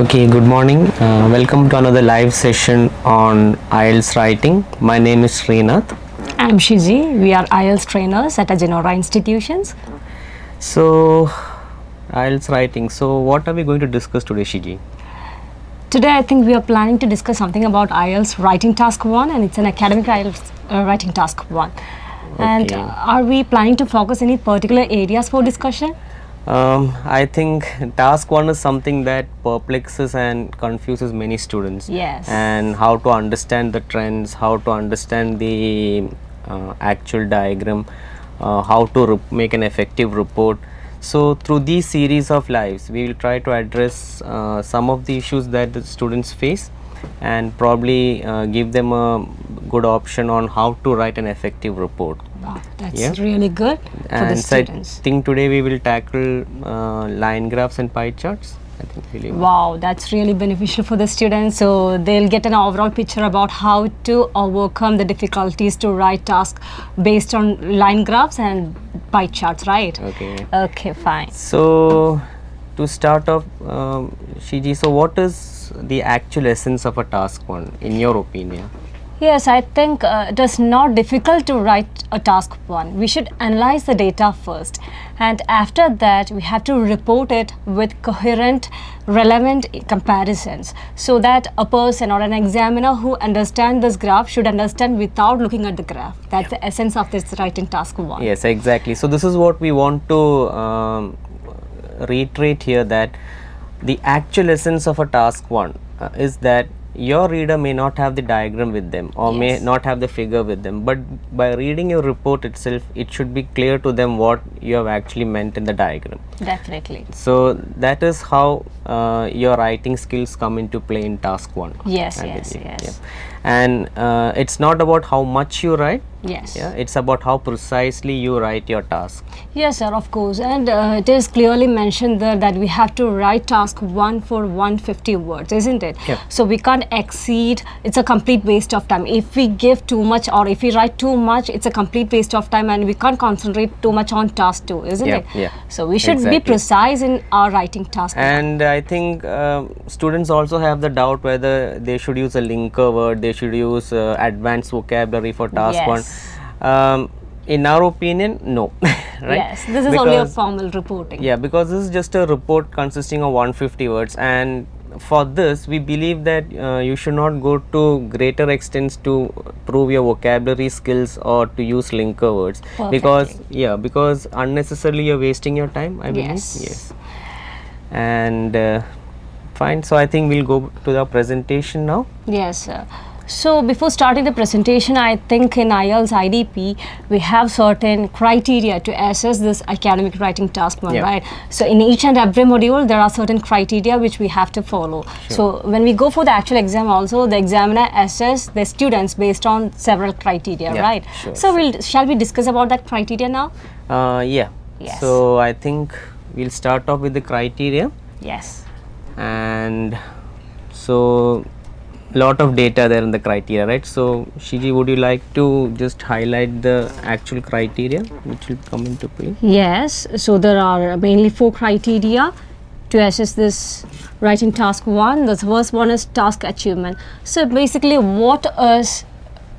Okay, good morning. Welcome to another live session on IELTS writing. My name is Srinath. I'm Shiji. We are IELTS trainers at Agenora Institutions. So, IELTS writing. So, what are we going to discuss today, Shiji? Today, I think we are planning to discuss something about IELTS Writing Task 1, and it's an academic IELTS Writing Task 1. And Okay. are we planning to focus any particular areas for discussion? I think task one is something that perplexes and confuses many students. Yes. And how to understand the trends, how to understand the actual diagram, how to make an effective report. So, through these series of lives, we will try to address some of the issues that the students face and probably give them a good option on how to write an effective report. Wow, that's Yeah. really good for the And so I students. think today we will tackle line graphs and pie charts. I think really. Wow, that's really beneficial for the students. So they'll get an overall picture about how to overcome the difficulties to write tasks based on line graphs and pie charts, right? Okay. Okay, fine. So to start off, Shiji, so what is the actual essence of a task one in your opinion? Yes, I think it is not difficult to write a task one. We should analyze the data first, and after that, we have to report it with coherent, relevant comparisons so that a person or an examiner who understands this graph should understand without looking at the graph. That's the essence of this writing task one. Yes, exactly. So this is what we want to reiterate here, that the actual essence of a task one is that your reader may not have the diagram with them or may Yes. not have the figure with them, but by reading your report itself, it should be clear to them what you have actually meant in the diagram. Definitely. So that is how your writing skills come into play in task one. Yes, I yes, believe. yes. Yeah. And it's not about how much you write. Yes. Yeah, it's about how precisely you write your task. Yes, sir, of course. And it is clearly mentioned there that we have to write task 1 for 150 words, isn't it? Yep. So we can't exceed, it's a complete waste of time. If we give too much or if we write too much, it's a complete waste of time and we can't concentrate too much on task 2, isn't Yeah, it? yeah. So we should Exactly. be precise in our writing task. And I think students also have the doubt whether they should use a linker word, they should use advanced vocabulary for task Yes. one. In our opinion, no. Right? Yes, this is only a Because- formal reporting. Yeah, because this is just a report consisting of 150 words, and for this we believe that you should not go to greater extents to prove your vocabulary skills or to use linker words. Because because unnecessarily you're wasting your time, I believe. Yes. And fine, so I think we'll go to the presentation now. Yes, sir. So before starting the presentation, I think in IELTS IDP, we have certain criteria to assess this academic writing task one, Yeah. right? So in each and every module, there are certain criteria which we have to follow. So when we go for the actual exam also, the examiner assess the students based on several criteria, Yeah, right? sure, So shall we discuss about that criteria now? Yeah. Yes. So I think we'll start off with the criteria. Yes. And so lot of data there in the criteria, right? So Shiji, would you like to just highlight the actual criteria which will come into play? Yes, so there are mainly 4 criteria to assess this writing task 1. The first one is task achievement. So basically, what is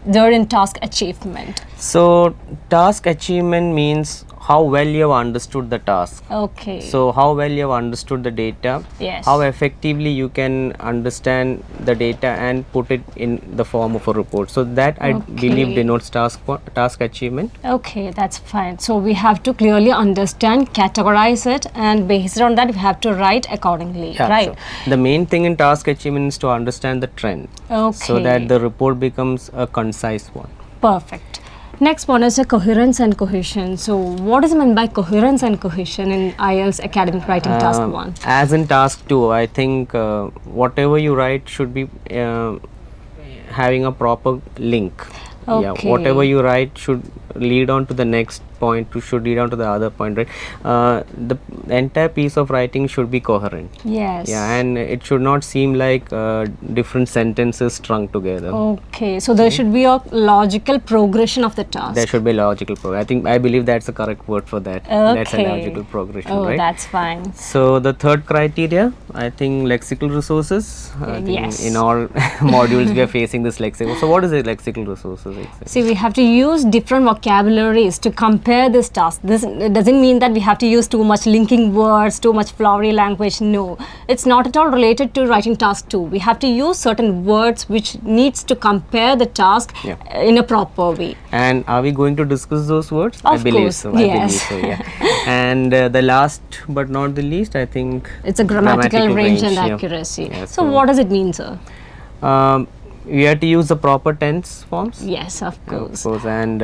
there in task achievement? So task achievement means how well you have understood the task. Okay. So how well you have understood the data, Yes. how effectively you can understand the data and put it in the form of a report. So that I believe Okay. denotes task achievement. Okay, that's fine. So we have to clearly understand, categorize it, and based on that, we have to write accordingly, Yeah, right? sure. The main thing in task achievement is to understand the trend, Okay. so that the report becomes a concise one. Perfect. Next one is a coherence and cohesion. So what is meant by coherence and cohesion in IELTS academic writing task 1? As in task 2, I think whatever you write should be having a proper link. Yeah, Okay. whatever you write should lead on to the next point should lead on to the other point, right? The entire piece of writing should be coherent. Yes. Yeah, and it should not seem like different sentences strung together. Okay, so there should be a logical progression of the task. There should be logical progression. I believe that's the correct word for that. That's a Okay. logical progression, Oh, right? that's fine. So the third criteria, I think lexical resources. I think Yes. in all modules we are facing this lexical. So what is the lexical resources exactly? See, we have to use different vocabularies to compare this task. This doesn't mean that we have to use too much linking words, too much flowery language. No, it's not at all related to writing task 2. We have to use certain words which needs to compare the task Yeah. in a proper way. And are we going to discuss those words? I Of believe course, so. I yes. believe so. Yeah. And the last but not the least, I think It's a grammatical range and yeah. accuracy. Yeah, so what does it mean, sir? We have to use the proper tense forms. Yes, of course. And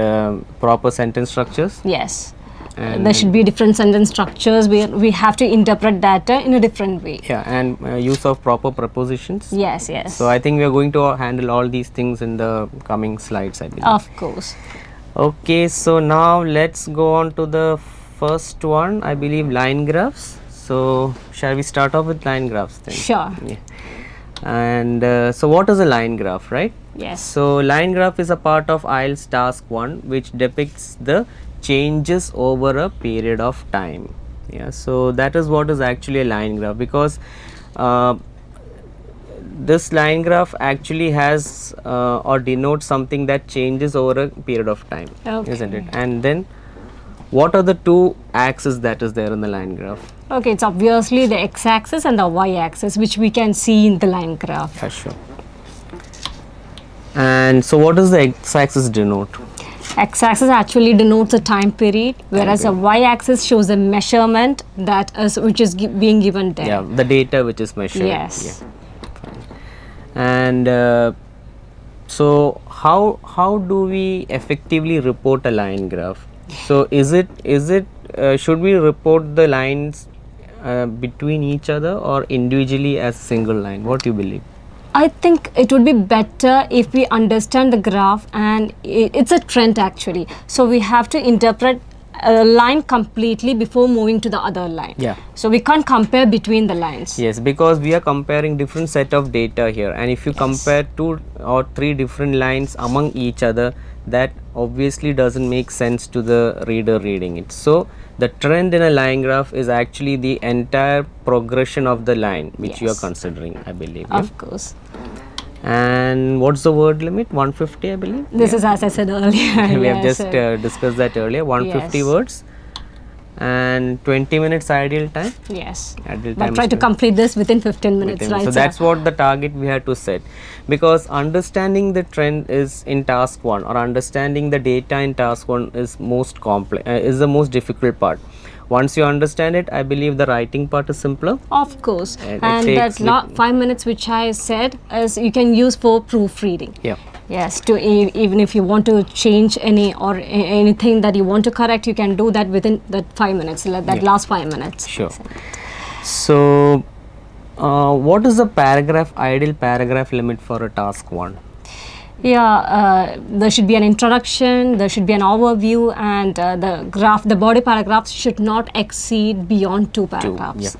proper sentence structures. Yes. And There should be different sentence structures where we have to interpret data in a different way. yeah, and use of proper prepositions. Yes, yes. So I think we are going to handle all these things in the coming slides, I believe. Of course. Okay, so now let's go on to the first one, I believe line graphs. So shall we start off with line graphs then? Sure. Yeah. And so what is a line graph, right? Yes. So line graph is a part of IELTS task 1 which depicts the changes over a period of time. Yeah, so that is what is actually a line graph, because this line graph actually has or denotes something that changes over a period of time, isn't it? Okay. And then what are the two axes that is there in the line graph? Okay, it's obviously the x-axis and the y-axis, which we can see in the line graph. Yeah, sure. And so what does the x-axis denote? X-axis actually denotes a time period, whereas Okay. a y-axis shows a measurement that is which is being given there. Yeah, the data which is measured. Yes. Yeah. And so how do we effectively report a line graph? So is it should we report the lines between each other or individually as a single line? What do you believe? I think it would be better if we understand the graph, and it's a trend actually. So we have to interpret a line completely before moving to the other line. Yeah. So we can't compare between the lines. Yes, because we are comparing different set of data here, and if you compare 2 or 3 different lines among each other, that obviously doesn't make sense to the reader reading it. So the trend in a line graph is actually the entire progression of the line which you are Yes. considering, I believe. Yeah? Of course. And what's the word limit? 150, I believe. This is as I said earlier. We have Yes, just sir. discussed that earlier. 150 Yes. words and 20 minutes ideal time. Yes. Ideal But time try is to 20. complete this within 15 minutes, Within- right? so sir? that's what the target we had to set, because understanding the trend is in task 1, or understanding the data in task 1 is most complex, is the most difficult part. Once you understand it, I believe the writing part is simpler. Of course. And it And takes that 5 minutes which I said is you can use for proofreading. Yeah. Yes, to even if you want to change any or anything that you want to correct, you can do that within that 5 minutes, that Yeah. last 5 minutes. Sure. So what is the ideal paragraph limit for a task 1? Yeah, there should be an introduction, there should be an overview, and the body paragraphs should not exceed beyond 2 2. paragraphs. Yeah.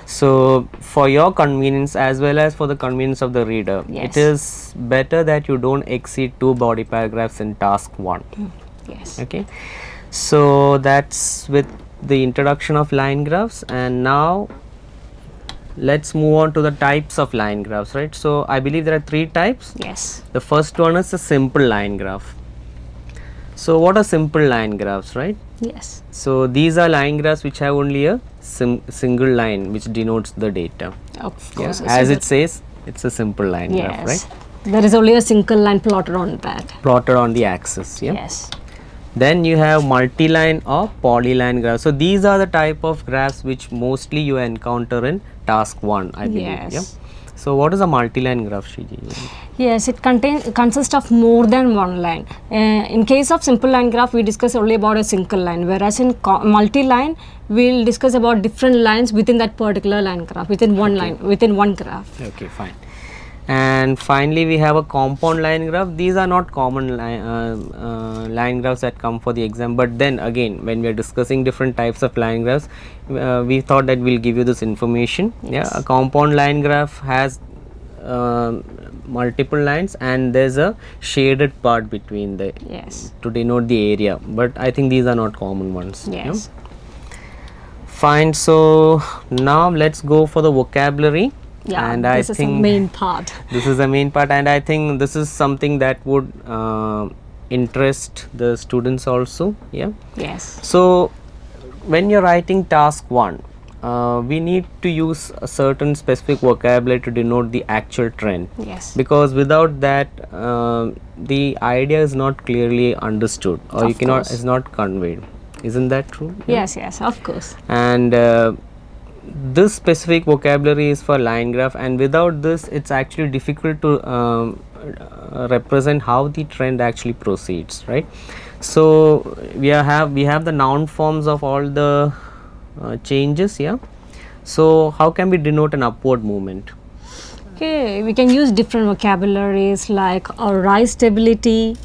So for your convenience as well as for the convenience of the reader, Yes. it is better that you don't exceed 2 body paragraphs in task 1. Yes. Okay, so that's with the introduction of line graphs, and now let's move on to the types of line graphs, right? So I believe there are 3 types. Yes. The first one is a simple line graph. So what are simple line graphs, right? Yes. So these are line graphs which have only a single line which denotes the data. Of Yeah. course. As it says, it's a simple line graph, Yes. right? There is only a single line plotted on that. Plotted on the axis. Yeah. Yes. Then you have multi-line or polyline graphs. So these are the type of graphs which mostly you encounter in task 1, I believe. Yes. Yeah. So what is a multi-line graph, Shriji? Yes, it consists of more than one line. In case of simple line graph, we discuss only about a single line, whereas in multi-line, we'll discuss about different lines within that particular line graph, within one line, within one graph. Okay, fine. And finally we have a compound line graph. These are not common line graphs that come for the exam, but then again when we are discussing different types of line graphs, we thought that we'll give you this information. Yeah, a compound line graph has multiple lines and there's a shaded part between the Yes. to denote the area, but I think these are not common ones. Yes. Fine, so now let's go for the vocabulary. Yeah, and this is the main part. this is the main part, and I think this is something that would interest the students also. Yeah. Yes. So when you're writing task 1, we need to use a certain specific vocabulary to denote the actual trend, Yes. because without that the idea is not clearly understood, or you Of cannot, course. is not conveyed. Isn't that true? Yes, yes, of course. And this specific vocabulary is for line graph, and without this it's actually difficult to represent how the trend actually proceeds, right? So we have the noun forms of all the changes. Yeah, so how can we denote an upward movement? Okay, we can use different vocabularies like a rise, stability,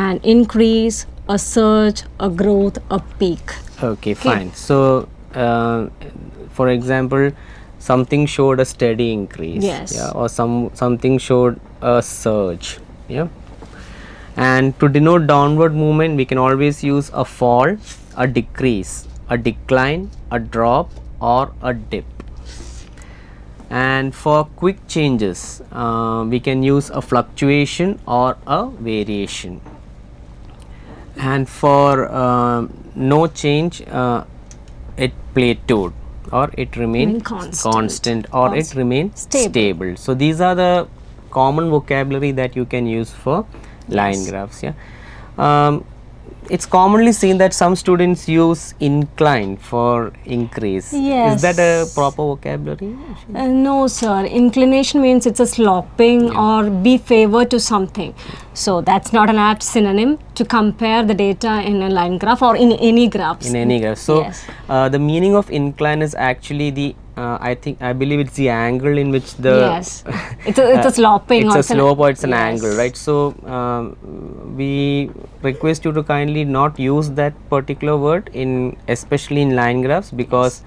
an increase, a surge, a growth, a peak. Okay, fine. So for example, something showed a steady increase. Yes. Yeah, or something showed a surge. Yeah. And to denote downward movement, we can always use a fall, a decrease, a decline, a drop, or a dip. And for quick changes, we can use a fluctuation or a variation. And for no change, it plateaued, or it remained constant, or it remained stable. So these are the common vocabulary that you can use for line graphs. Yeah. It's commonly seen that some students use incline for increase. Yes. Is that a proper vocabulary? No, sir. Inclination means it's a sloping or be favored to something. So that's not an apt synonym to compare the data in a line graph or in any graphs. In any graph. So Yes. the meaning of incline is actually the I believe it's the angle in which the Yes. It's a sloping. it's or a slope or it's an yes. angle, right? So we request you to kindly not use that particular word in, especially in line graphs, because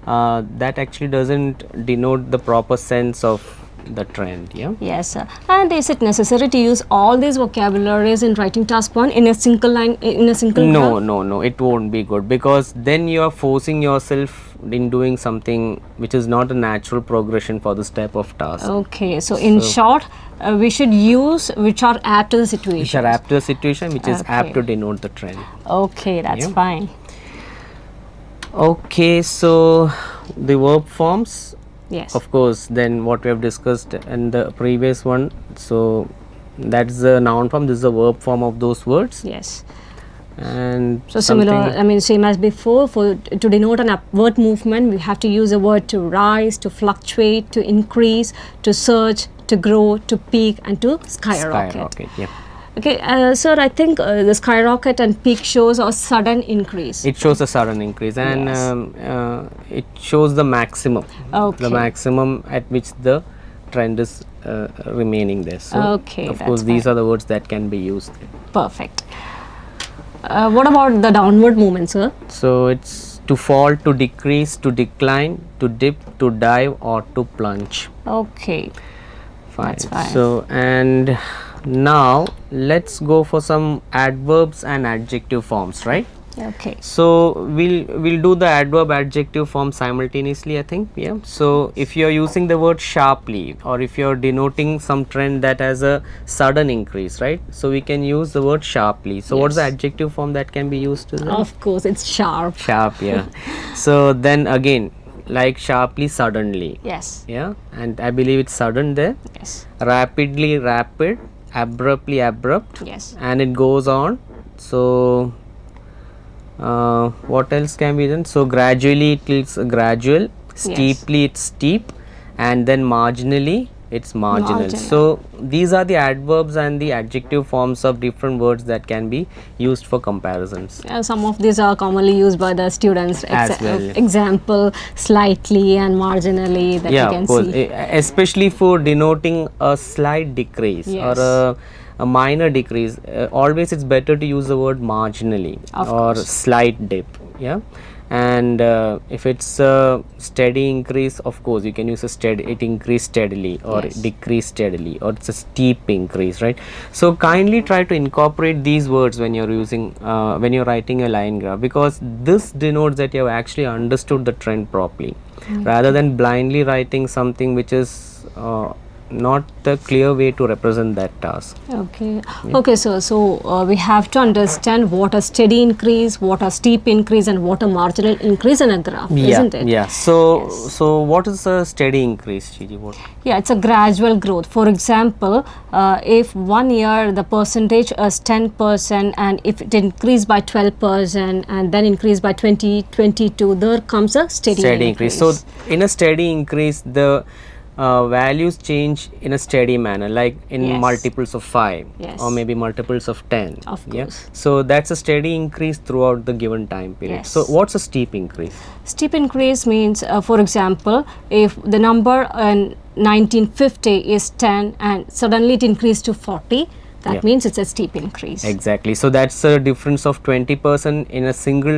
that actually doesn't denote the proper sense of the trend. Yeah. Yes, sir. And is it necessary to use all these vocabularies in writing task 1 in a single line, in a single graph? No, it won't be good, because then you are forcing yourself in doing something which is not a natural progression for this type of task. Okay, so in short, we should use which are apt to the situation. Which are apt to the situation, which is apt Okay. to denote the trend. Okay, that's Yeah. fine. Okay, so the verb forms, Yes. of course, then what we have discussed in the previous one, so that's the noun form, this is the verb form of those words. Yes. And So similar, I mean, same as before, to denote an upward movement, we have to use a word to rise, to fluctuate, to increase, to surge, to grow, to peak, and to skyrocket. Yeah. Okay, sir, I think the skyrocket and peak shows a sudden increase. It shows a sudden increase, and Yes. it shows the maximum, Okay. the maximum at which the trend is remaining there. So Okay, of that's course, these fine. are the words that can be used. Perfect. What about the downward movement, sir? So it's to fall, to decrease, to decline, to dip, to dive, or to plunge. Okay. Fine. That's fine. So, and now let's go for some adverbs and adjective forms, right? Okay. So we'll do the adverb adjective form simultaneously, I think. Yeah. So if you are using the word sharply, or if you are denoting some trend that has a sudden increase, right? So we can use the word sharply. So what's the Yes. adjective form that can be used to that? Of course, it's sharp. Sharp, yeah. So then again, like sharply, suddenly. Yes. Yeah. And I believe it's sudden there. Yes. Rapidly, rapid. Abruptly, abrupt. Yes. And it goes on. So what else can be done? So gradually it is gradual, steeply it's steep, and then marginally it's marginal. Marginal. So these are the adverbs and the adjective forms of different words that can be used for comparisons. Some of these are commonly used by the students. As well. Example, slightly and marginally that Yeah, we can of course, see. especially for denoting a slight decrease Yes. or a minor decrease. Always it's better to use the word marginally Of or course. slight dip. Yeah. And if it's a steady increase, of course you can use a steady, it increased steadily or Yes. decreased steadily, or it's a steep increase, right? So kindly try to incorporate these words when you're using when you're writing a line graph, because this denotes that you have actually understood the trend properly, rather than blindly writing something which is not the clear way to represent that task. Okay. Okay, so we have to understand what a steady increase, what a steep increase, and what a marginal increase in a graph, isn't it? Yeah. So so what is a steady increase, Gigi? What? Yeah, it's a gradual growth. For example, if 1 year the percentage is 10% and if it increased by 12% and then increased by 22, there comes a steady increase. So in a steady increase, the values change in a steady manner, like in Yes. multiples of 5 Yes. or maybe multiples of 10. Of Yeah. course. So that's a steady increase throughout the given time period. Yes. So what's a steep increase? Steep increase means, for example, if the number in 1950 is 10 and suddenly it increased to 40, that Yeah. means it's a steep increase. Exactly. So that's a difference of 20% in a single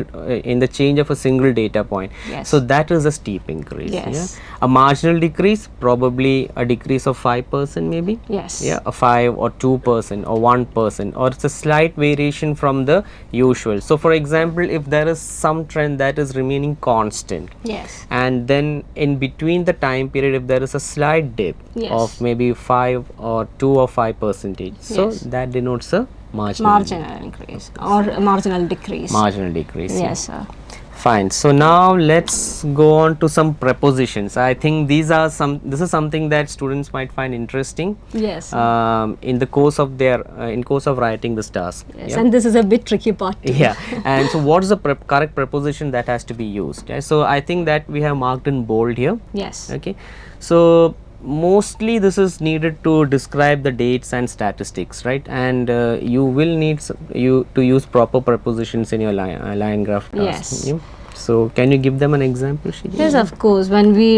in the change of a single data point. Yes. So that is a steep increase. Yes. Yeah? A marginal decrease, probably a decrease of 5% maybe. Yes. Yeah, a 5 or 2% or 1%, or it's a slight variation from the usual. So for example, if there is some trend that is remaining constant, Yes. and then in between the time period if there is a slight dip Yes. of maybe 5 or 2 or 5%, so Yes. that denotes a marginal Marginal increase or a marginal decrease. marginal decrease. Yes, sir. Fine. So now let's go on to some prepositions. I think this is something that students might find interesting Yes. in the course of their in course of writing this task. Yes, Yeah? and this is a bit tricky part too. Yeah. And so what is the correct preposition that has to be used? Yeah? So I think that we have marked in bold here. Yes. Okay. So mostly this is needed to describe the dates and statistics, right? And you will need you to use proper prepositions in your line graph task. Yes. Yeah? So can you give them an example, Shiji? Yes, of course. When we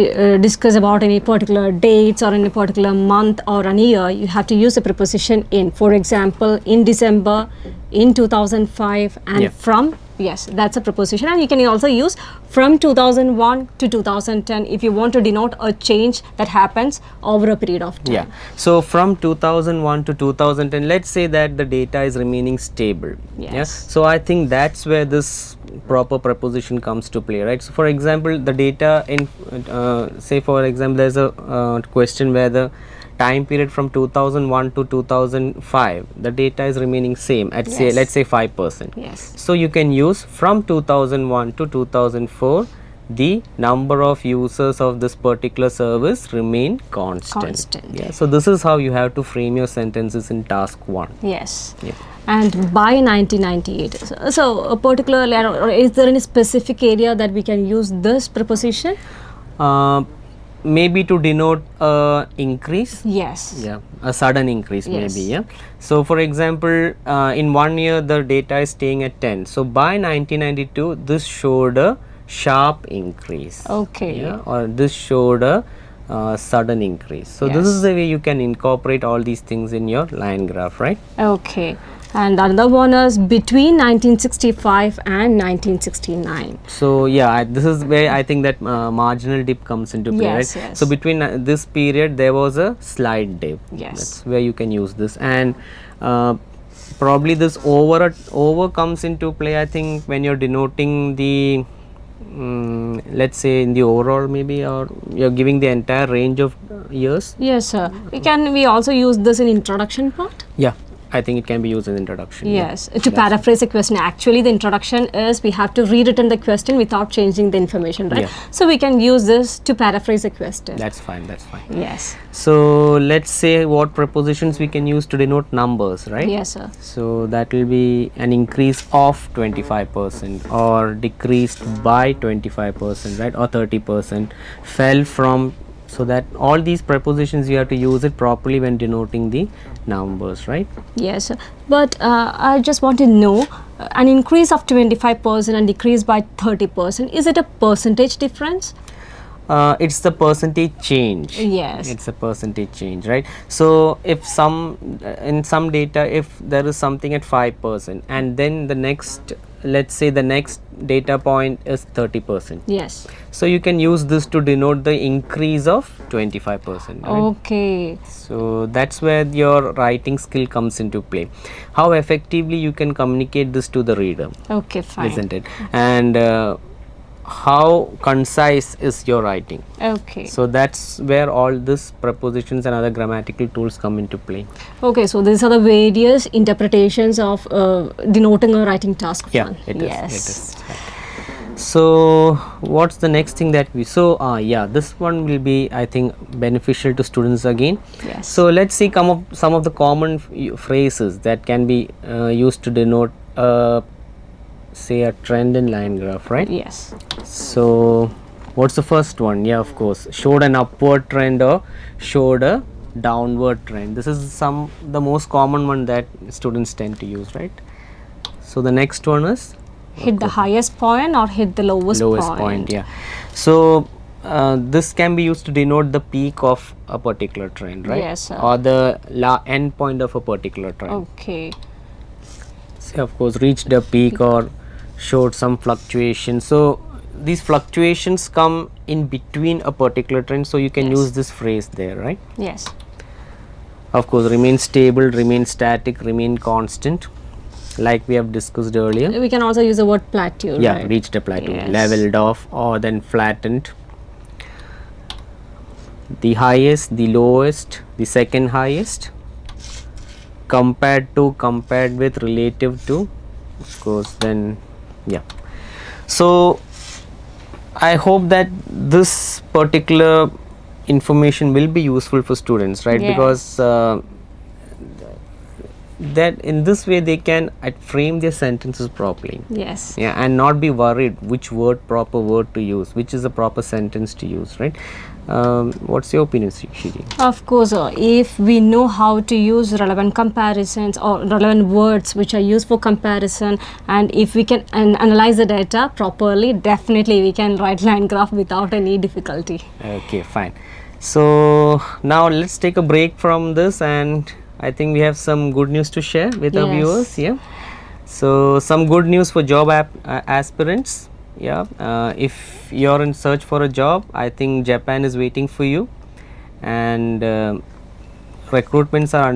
discuss about any particular dates or any particular month or an year, you have to use a preposition in. For example, in December, in 2005, and Yeah. from. Yes, that's a preposition, and you can also use from 2001 to 2010 if you want to denote a change that happens over a period of time. Yeah. So from 2001 to 2010, let's say that the data is remaining stable. Yes. Yeah. So I think that's where this proper preposition comes to play, right? So for example, the data in say for example, there's a question where the time period from 2001 to 2005, the data is remaining same at say Yes. let's say 5%. Yes. So you can use from 2001 to 2004, the number of users of this particular service remain constant. Constant. Yeah. So this is how you have to frame your sentences in task 1. Yes. Yeah. And by 1998, so particularly, or is there any specific area that we can use this preposition? Maybe to denote increase. Yes. Yeah, a sudden increase Yes. maybe. Yeah. So for example, in 1 year the data is staying at 10. So by 1992, this showed a sharp increase. Okay. Yeah, or this showed a sudden increase. So this Yes. is the way you can incorporate all these things in your line graph, right? Okay. And another one is between 1965 and 1969. So yeah, this is where I think that marginal dip comes into play, Yes, right? yes. So between this period there was a slight dip. Yes. That's where you can use this, and probably this over comes into play, I think, when you're denoting the let's say in the overall maybe, or you're giving the entire range of years. Yes, sir. We also use this in introduction part? Yeah, I think it can be used in introduction. Yeah. Yes, to paraphrase a question. Actually, the introduction is we have to rewritten the question without changing the information, right? Yeah. So we can use this to paraphrase a question. That's fine. That's fine. Yes. So let's say what prepositions we can use to denote numbers, right? Yes, sir. So that will be an increase of 25% or decreased by 25%, right? Or 30%, fell from So that all these prepositions you have to use it properly when denoting the numbers, right? Yes, but I just want to know an increase of 25% and decrease by 30%. Is it a percentage difference? It's the percentage change. Yes. It's a percentage change, right? So if in some data, if there is something at 5% and then the next, let's say the next data point is 30%. Yes. So you can use this to denote the increase of 25%, right? Okay. So that's where your writing skill comes into play. How effectively you can communicate this to the reader, Okay, fine. isn't it? And how concise is your writing? Okay. So that's where all this prepositions and other grammatical tools come into play. Okay, so these are the various interpretations of denoting a writing task. Yeah, one. it is. Yes. It is. So what's the next thing that we yeah, this one will be, I think, beneficial to students again. Yes. So let's see some of the common phrases that can be used to denote say a trend in line graph, right? Yes. So what's the first one? Yeah, of course, showed an upward trend or showed a downward trend. This is the most common one that students tend to use, right? So the next one is Hit the highest point or hit the lowest point. Yeah. So this can be used to denote the peak of a particular trend, right? Yes, sir. Or the end point of a particular trend. Okay. So of course, reached a peak or showed some fluctuation. So these fluctuations come in between a particular trend, so you can Yes. use this phrase there, right? Yes. Of course, remain stable, remain static, remain constant, like we have discussed earlier. We can also use the word plateau. Yeah, right? reached a plateau, Yes. leveled off, or then flattened. The highest, the lowest, the second highest, compared to, compared with, relative to, of course, then yeah. So I hope that this particular information will be useful for students, right? Yes. Because that in this way they can frame their sentences properly. Yes. Yeah, and not be worried which proper word to use, which is the proper sentence to use, right? What's your opinion, Shiri? Of course, if we know how to use relevant comparisons or relevant words which are used for comparison, and if we can analyze the data properly, definitely we can write line graph without any difficulty. Okay, fine. So now let's take a break from this, and I think we have some good news to share with our Yes. viewers. Yeah. So some good news for job aspirants. Yeah. If you're in search for a job, I think Japan is waiting for you, and recruitments are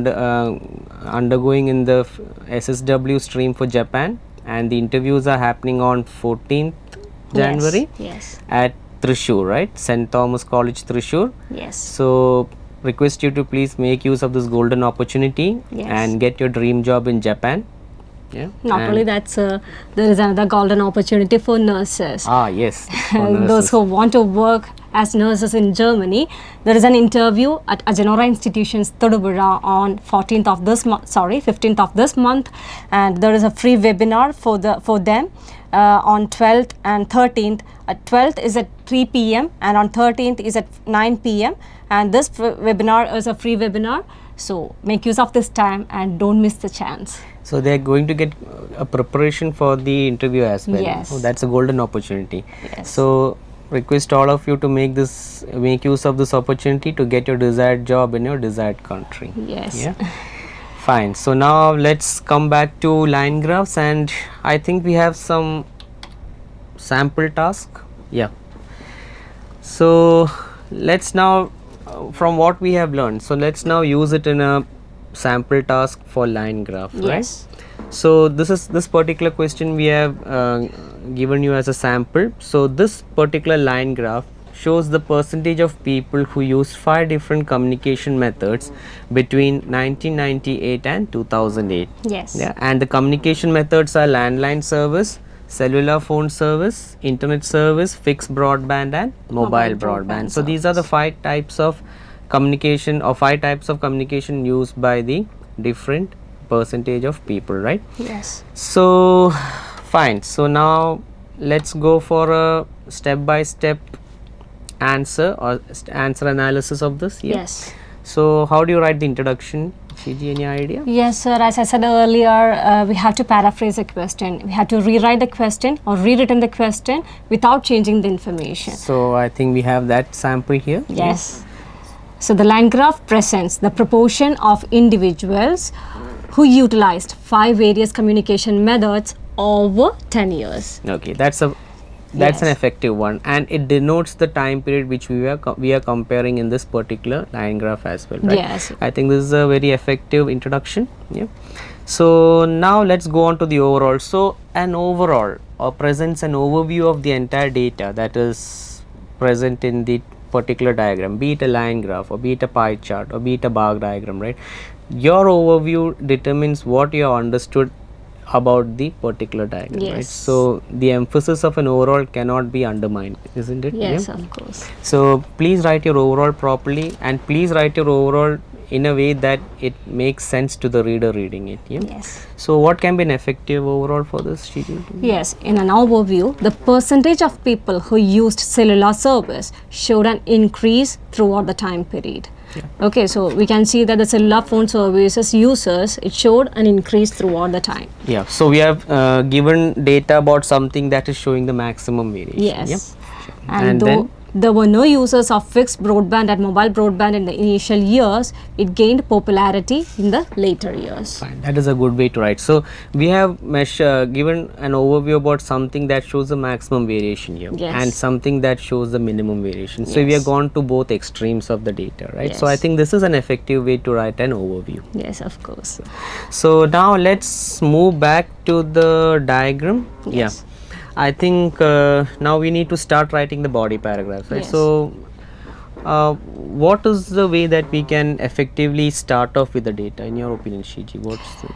undergoing in the SSW stream for Japan, and the interviews are happening on 14th January Yes. at Thrissur, right? St. Thomas College, Thrissur. Yes. So request you to please make use of this golden opportunity Yes. and get your dream job in Japan. Yeah. Not And- only that, sir, there is another golden opportunity for nurses. yes. for Those nurses. who want to work as nurses in Germany, there is an interview at Agenora Institutions, Todubura on 14th of this month, 15th of this month, and there is a free webinar for them on 12th and 13th. 12th is at 3 p.m. and on 13th is at 9 p.m. and this webinar is a free webinar. So make use of this time and don't miss the chance. So they are going to get a preparation for the interview as well. Yes. Oh, that's a golden opportunity. Yes. So request all of you to make use of this opportunity to get your desired job in your desired country. Yes. Yeah. Fine. So now let's come back to line graphs, and I think we have some sample task. Yeah. So let's now from what we have learned, so let's now use it in a sample task for line graph. Yes. Right? So this particular question we have given you as a sample. So this particular line graph shows the percentage of people who use 5 different communication methods between 1998 and 2008. Yes. Yeah, and the communication methods are landline service, cellular phone service, internet service, fixed broadband, and mobile broadband. So these are the 5 types of communication, or 5 types of communication used by the different percentage of people, right? Yes. So fine. So now let's go for a step by step answer or answer analysis of this? Yeah. Yes. So how do you write the introduction? Shiji, any idea? Yes, sir. As I said earlier, we have to paraphrase the question. We have to rewrite the question or rewritten the question without changing the information. So I think we have that sample here. Yes. So the line graph presents the proportion of individuals who utilized 5 various communication methods over 10 years. Okay, that's an Yes. effective one, and it denotes the time period which we are comparing in this particular line graph as well, right? Yes. I think this is a very effective introduction. Yeah. So now let's go on to the overall. So an overall presents an overview of the entire data that is present in the particular diagram, be it a line graph or be it a pie chart or be it a bar diagram, right? Your overview determines what you have understood about the particular diagram, right? Yes. So the emphasis of an overall cannot be undermined, isn't it? Yes, Yeah? of course. So please write your overall properly, and please write your overall in a way that it makes sense to the reader reading it. Yeah? Yes. So what can be an effective overall for this, Shiji? Yes, in an overview, the percentage of people who used cellular service showed an increase throughout the time period. Okay, so we can see that the cellular phone services users, it showed an increase throughout the time. Yeah, so we have given data about something that is showing the maximum variation. Yes. Yeah? And though then there were no users of fixed broadband and mobile broadband in the initial years, it gained popularity in the later years. fine, that is a good way to write. So we have given an overview about something that shows the maximum variation here, Yes. and something that shows the minimum variation. So we Yes. have gone to both extremes of the data, right? So I Yes. think this is an effective way to write an overview. Yes, of course. So now let's move back to the diagram. Yes. Yeah, I think now we need to start writing the body paragraph, right? Yes. So what is the way that we can effectively start off with the data, in your opinion, Shiji? What's the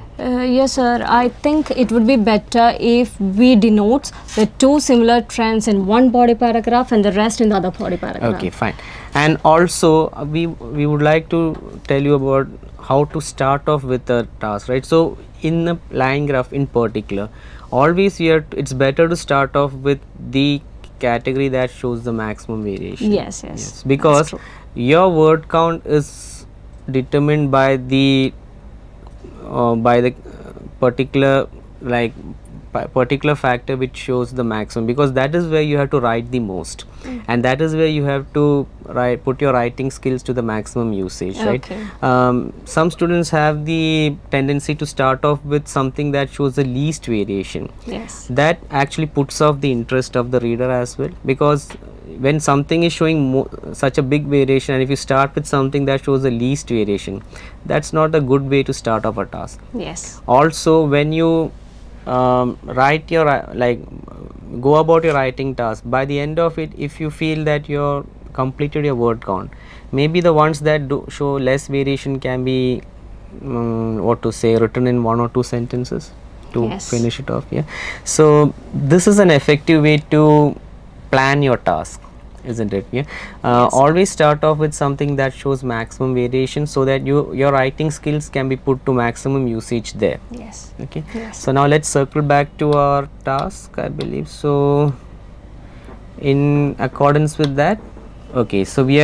Yes, sir. I think it would be better if we denote the 2 similar trends in one body paragraph and the rest in the other body paragraph. Okay, fine. And also we would like to tell you about how to start off with the task, right? So in the line graph in particular, always it's better to start off with the category that shows the maximum variation. Yes, yes. Because That's true. your word count is determined by the particular particular factor which shows the maximum, because that is where you have to write the most, and that is where you have to put your writing skills to the maximum usage, right? Okay. Some students have the tendency to start off with something that shows the least variation. Yes. That actually puts off the interest of the reader as well, because when something is showing such a big variation, and if you start with something that shows the least variation, that's not a good way to start off a task. Yes. Also, when you write your go about your writing task, by the end of it, if you feel that you're completed your word count, maybe the ones that show less variation can be written in 1 or 2 sentences to Yes. finish it off. Yeah, so this is an effective way to plan your task, isn't it? Yeah. Yes. Always start off with something that shows maximum variation, so that your writing skills can be put to maximum usage there. Yes. Okay. Yes. So now let's circle back to our task, I believe. So in accordance with that, okay, so we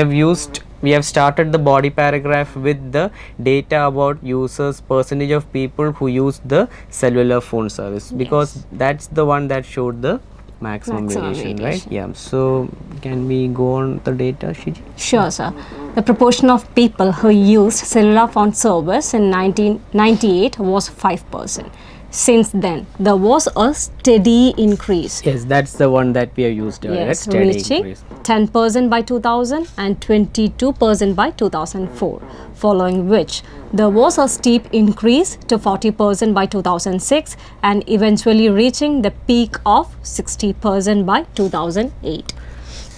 have started the body paragraph with the data about users, percentage of people who use the cellular phone service, because that's the one that showed the maximum variation, right? Yeah. So can we go on the data, Shiji? Sure, sir. The proportion of people who used cellular phone service in 1998 was 5%. Since then, there was a steady increase. Yes, that's the one that we have used, right? Yes, Steady reaching increase. 10% by 2000 and 22% by 2004, following which there was a steep increase to 40% by 2006 and eventually reaching the peak of 60% by 2008.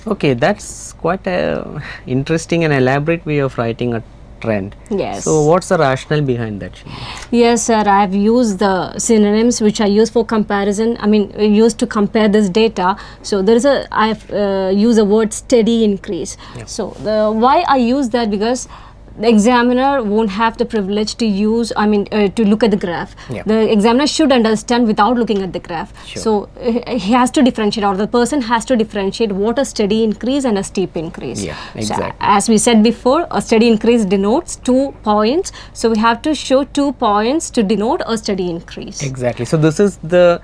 Okay, that's quite a interesting and elaborate way of writing a trend. Yes. So what's the rationale behind that, Shiji? Yes, sir. I have used the synonyms which I use for comparison. I mean, used to compare this data. So there is I have used the word steady increase. Yeah. So why I use that, because the examiner won't have the privilege to use, to look at the graph. Yeah. The examiner should understand without looking at the graph. Sure. So he has to differentiate, or the person has to differentiate what a steady increase and a steep increase. Yeah, So, exactly. as we said before, a steady increase denotes 2 points. So we have to show 2 points to denote a steady increase. Exactly. So this is the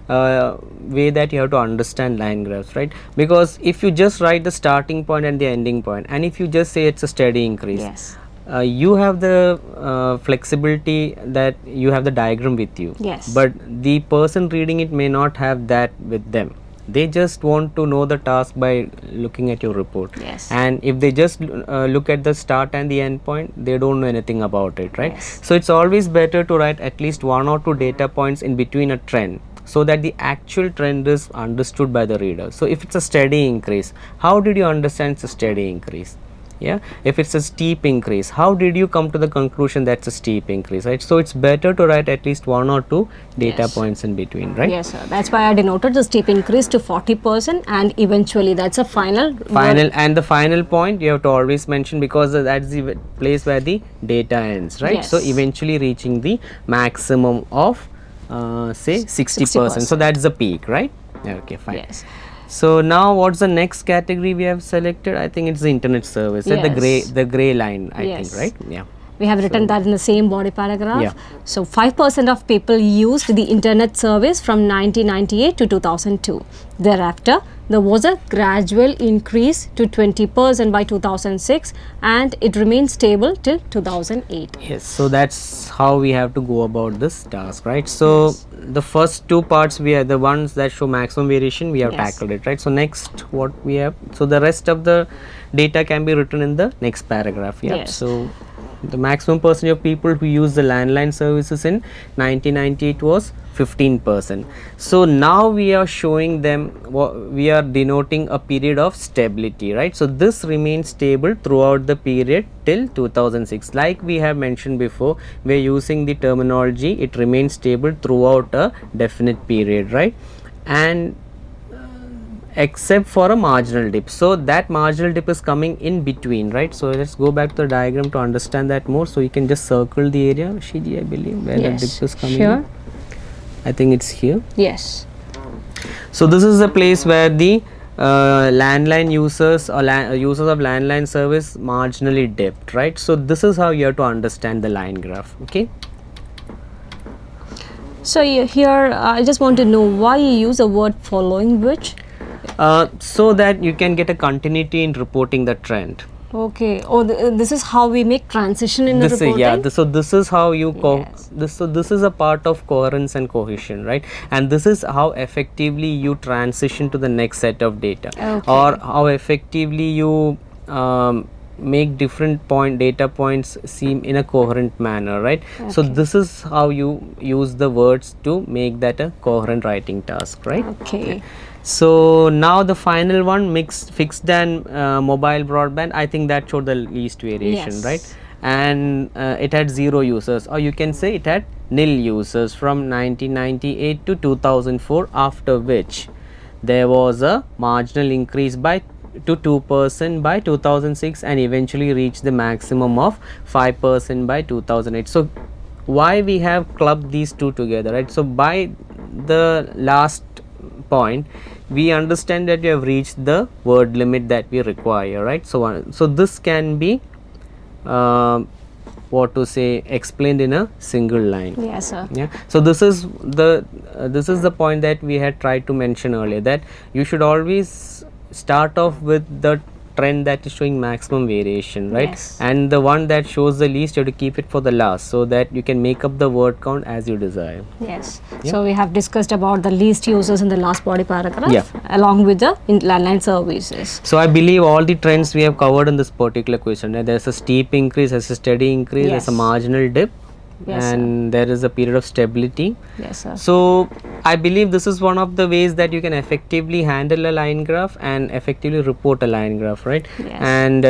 way that you have to understand line graphs, right? Because if you just write the starting point and the ending point, and if you just say it's a steady increase, Yes. You have the flexibility that you have the diagram with you. Yes. But the person reading it may not have that with them. They just want to know the task by looking at your report. Yes. And if they just look at the start and the end point, they don't know anything about it, right? Yes. So it's always better to write at least 1 or 2 data points in between a trend, so that the actual trend is understood by the reader. So if it's a steady increase, how did you understand it's a steady increase? Yeah, if it's a steep increase, how did you come to the conclusion that's a steep increase, right? So it's better to write at least 1 or 2 data Yes. points in between, right? Yes, sir. That's why I denoted the steep increase to 40%, and eventually that's a final. And the final point you have to always mention, because that's the place where the data ends, right? So Yes. eventually reaching the maximum of say 60%. So that's the peak, right? Okay, fine. Yes. So now what's the next category we have selected? I think it's the internet service, right? Yes. The gray line, I Yes. think, right? Yeah. We have written that in the same body paragraph. Yeah. So 5% of people used the internet service from 1998 to 2002. Thereafter, there was a gradual increase to 20% by 2006, and it remained stable till 2008. Yes, so that's how we have to go about this task, right? So the first 2 parts, we are the ones that show maximum variation, we have Yes. tackled it, right? So next what we have, so the rest of the data can be written in the next paragraph. Yeah. Yes. So the maximum percentage of people who use the landline services in 1998 was 15%. So now we are showing them, we are denoting a period of stability, right? So this remains stable throughout the period till 2006. Like we have mentioned before, we are using the terminology, it remains stable throughout a definite period, right? And except for a marginal dip, so that marginal dip is coming in between, right? So let's go back to the diagram to understand that more. So you can just circle the area, Shiji, I believe, where the dip is coming Sure. in. I think it's here. Yes. So this is the place where the landline users or users of landline service marginally dipped, right? So this is how you have to understand the line graph. Okay. So here, I just want to know why you use a word following which. So that you can get a continuity in reporting the trend. Okay. Oh, this is how we make transition in the This is, reporting. yeah, so this is how you Yes. this is a part of coherence and cohesion, right? And this is how effectively you transition to the next set of data, Okay. or how effectively you make different data points seem in a coherent manner, right? So Okay. this is how you use the words to make that a coherent writing task, right? Okay. So now the final one, fixed and mobile broadband, I think that showed the least variation, Yes. right? And it had 0 users, or you can say it had nil users from 1998 to 2004, after which there was a marginal increase to 2% by 2006, and eventually reached the maximum of 5% by 2008. So why we have clubbed these two together, right? So by the last point, we understand that we have reached the word limit that we require, right? So this can be what to say, explained in a single line. Yes, sir. Yeah. So this is the point that we had tried to mention earlier, that you should always start off with the trend that is showing maximum variation, right? Yes. And the one that shows the least, you have to keep it for the last, so that you can make up the word count as you desire. Yes. Yeah. So we have discussed about the least users in the last body paragraph, Yeah. along with the landline services. So I believe all the trends we have covered in this particular question. There's a steep increase, there's a steady increase, there's a Yes. marginal dip, Yes, sir. and there is a period of stability. Yes, sir. So I believe this is one of the ways that you can effectively handle a line graph and effectively report a line graph, right? Yes. And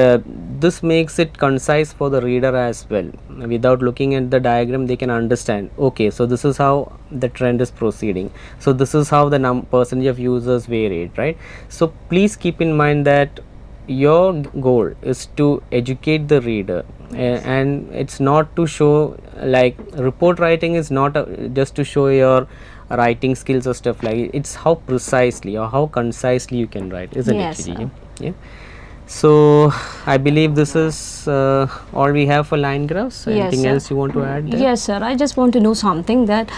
this makes it concise for the reader as well. Without looking at the diagram, they can understand, okay, so this is how the trend is proceeding, so this is how the percentage of users varied, right? So please keep in mind that your goal is to educate the reader, and it's not to show, like, report writing is not just to show your writing skills or stuff like it. It's how precisely or how concisely you can write, isn't Yes, it, sir. Shri? Yeah. So I believe this is all we have for line graphs. Yes, Anything sir. else you want to add there? Yes, sir. I just want to know something that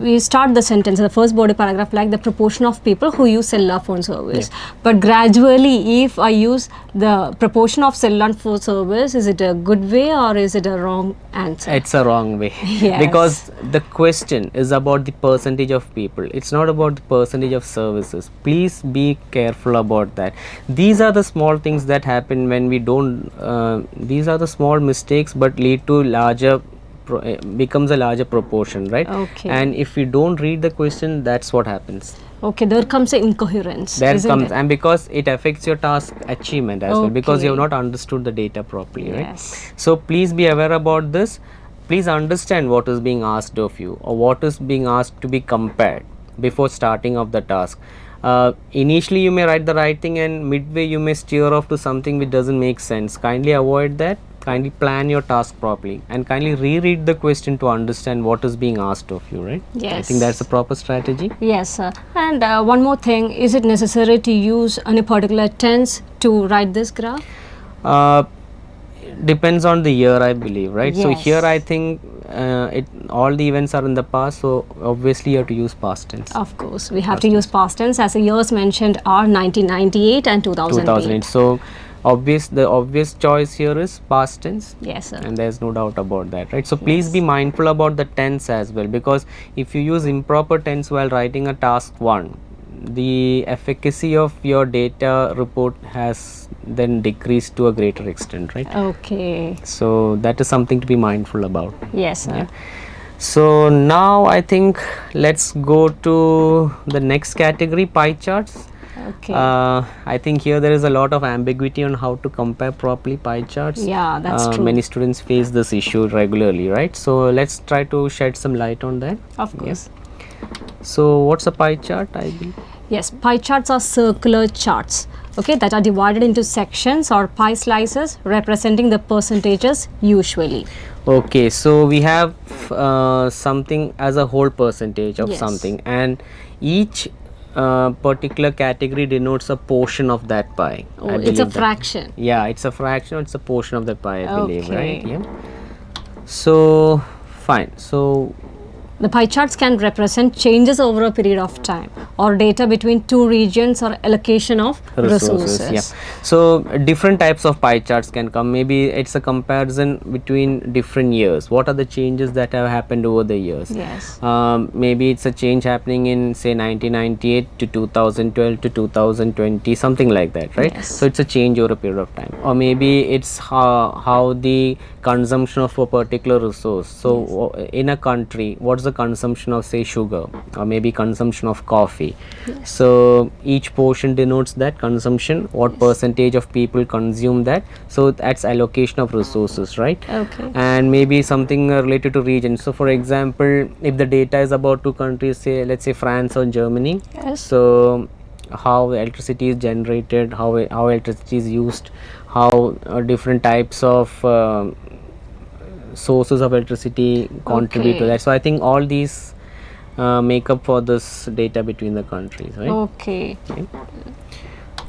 we start the sentence, the first body paragraph, like the proportion of people who use cellular phone service. But gradually, if I use the proportion of cellular phone service, is it a good way or is it a wrong answer? It's a wrong way. Yes. Because the question is about the percentage of people. It's not about the percentage of services. Please be careful about that. These are the small things that happen when we don't, these are the small mistakes but lead to larger, becomes a larger proportion, right? Okay. And if we don't read the question, that's what happens. Okay, there comes an incoherence. There isn't comes, it? and because it affects your task achievement as well, because you have Okay. not understood the data properly, right? Yes. So please be aware about this. Please understand what is being asked of you or what is being asked to be compared before starting of the task. Initially you may write the right thing, and midway you may steer off to something which doesn't make sense. Kindly avoid that. Kindly plan your task properly and kindly reread the question to understand what is being asked of you, right? I Yes. think that's a proper strategy. Yes, sir. And one more thing, is it necessary to use any particular tense to write this graph? Uh, depends on the year, I believe, right? So Yes. here I think all the events are in the past, so obviously you have to use past tense. Of course, we have to use past tense, as the years mentioned are 1998 and 2008. 2008. So the obvious choice here is past tense, Yes, sir. and there's no doubt about that, right? So please be mindful about the tense as well, because if you use improper tense while writing a task 1, the efficacy of your data report has then decreased to a greater extent, right? Okay. So that is something to be mindful about. Yes, sir. Yeah. So now I think let's go to the next category, pie charts. Okay. I think here there is a lot of ambiguity on how to compare properly pie charts. Yeah, that's true. Many students face this issue regularly, right? So let's try to shed some light on that. Of course. So what's a pie chart, I believe? Yes, pie charts are circular charts, okay, that are divided into sections or pie slices representing the percentages usually. Okay, so we have something as a whole percentage of Yes. something, and each particular category denotes a portion of that pie. Oh, I it's a believe that. fraction. Yeah, it's a fraction, it's a portion of the pie, I believe, right? Okay. Yeah. So fine. So The pie charts can represent changes over a period of time or data between two regions or allocation of resources. Yeah. So different types of pie charts can come. Maybe it's a comparison between different years. What are the changes that have happened over the years? Yes. Maybe it's a change happening in, say, 1998 to 2012 to 2020, something like that, right? Yes. So it's a change over a period of time. Or maybe it's how the consumption of a particular resource. So in a country, what's the consumption of, say, sugar, or maybe consumption of coffee? So each portion denotes that consumption, what percentage of people consume that. So that's allocation of resources, right? Okay. And maybe something related to region. So for example, if the data is about two countries, say, let's say France or Germany, Yes. so how electricity is generated, how electricity is used, how different types of sources of electricity contribute to Okay. that. So I think all these make up for this data between the countries, right? Okay.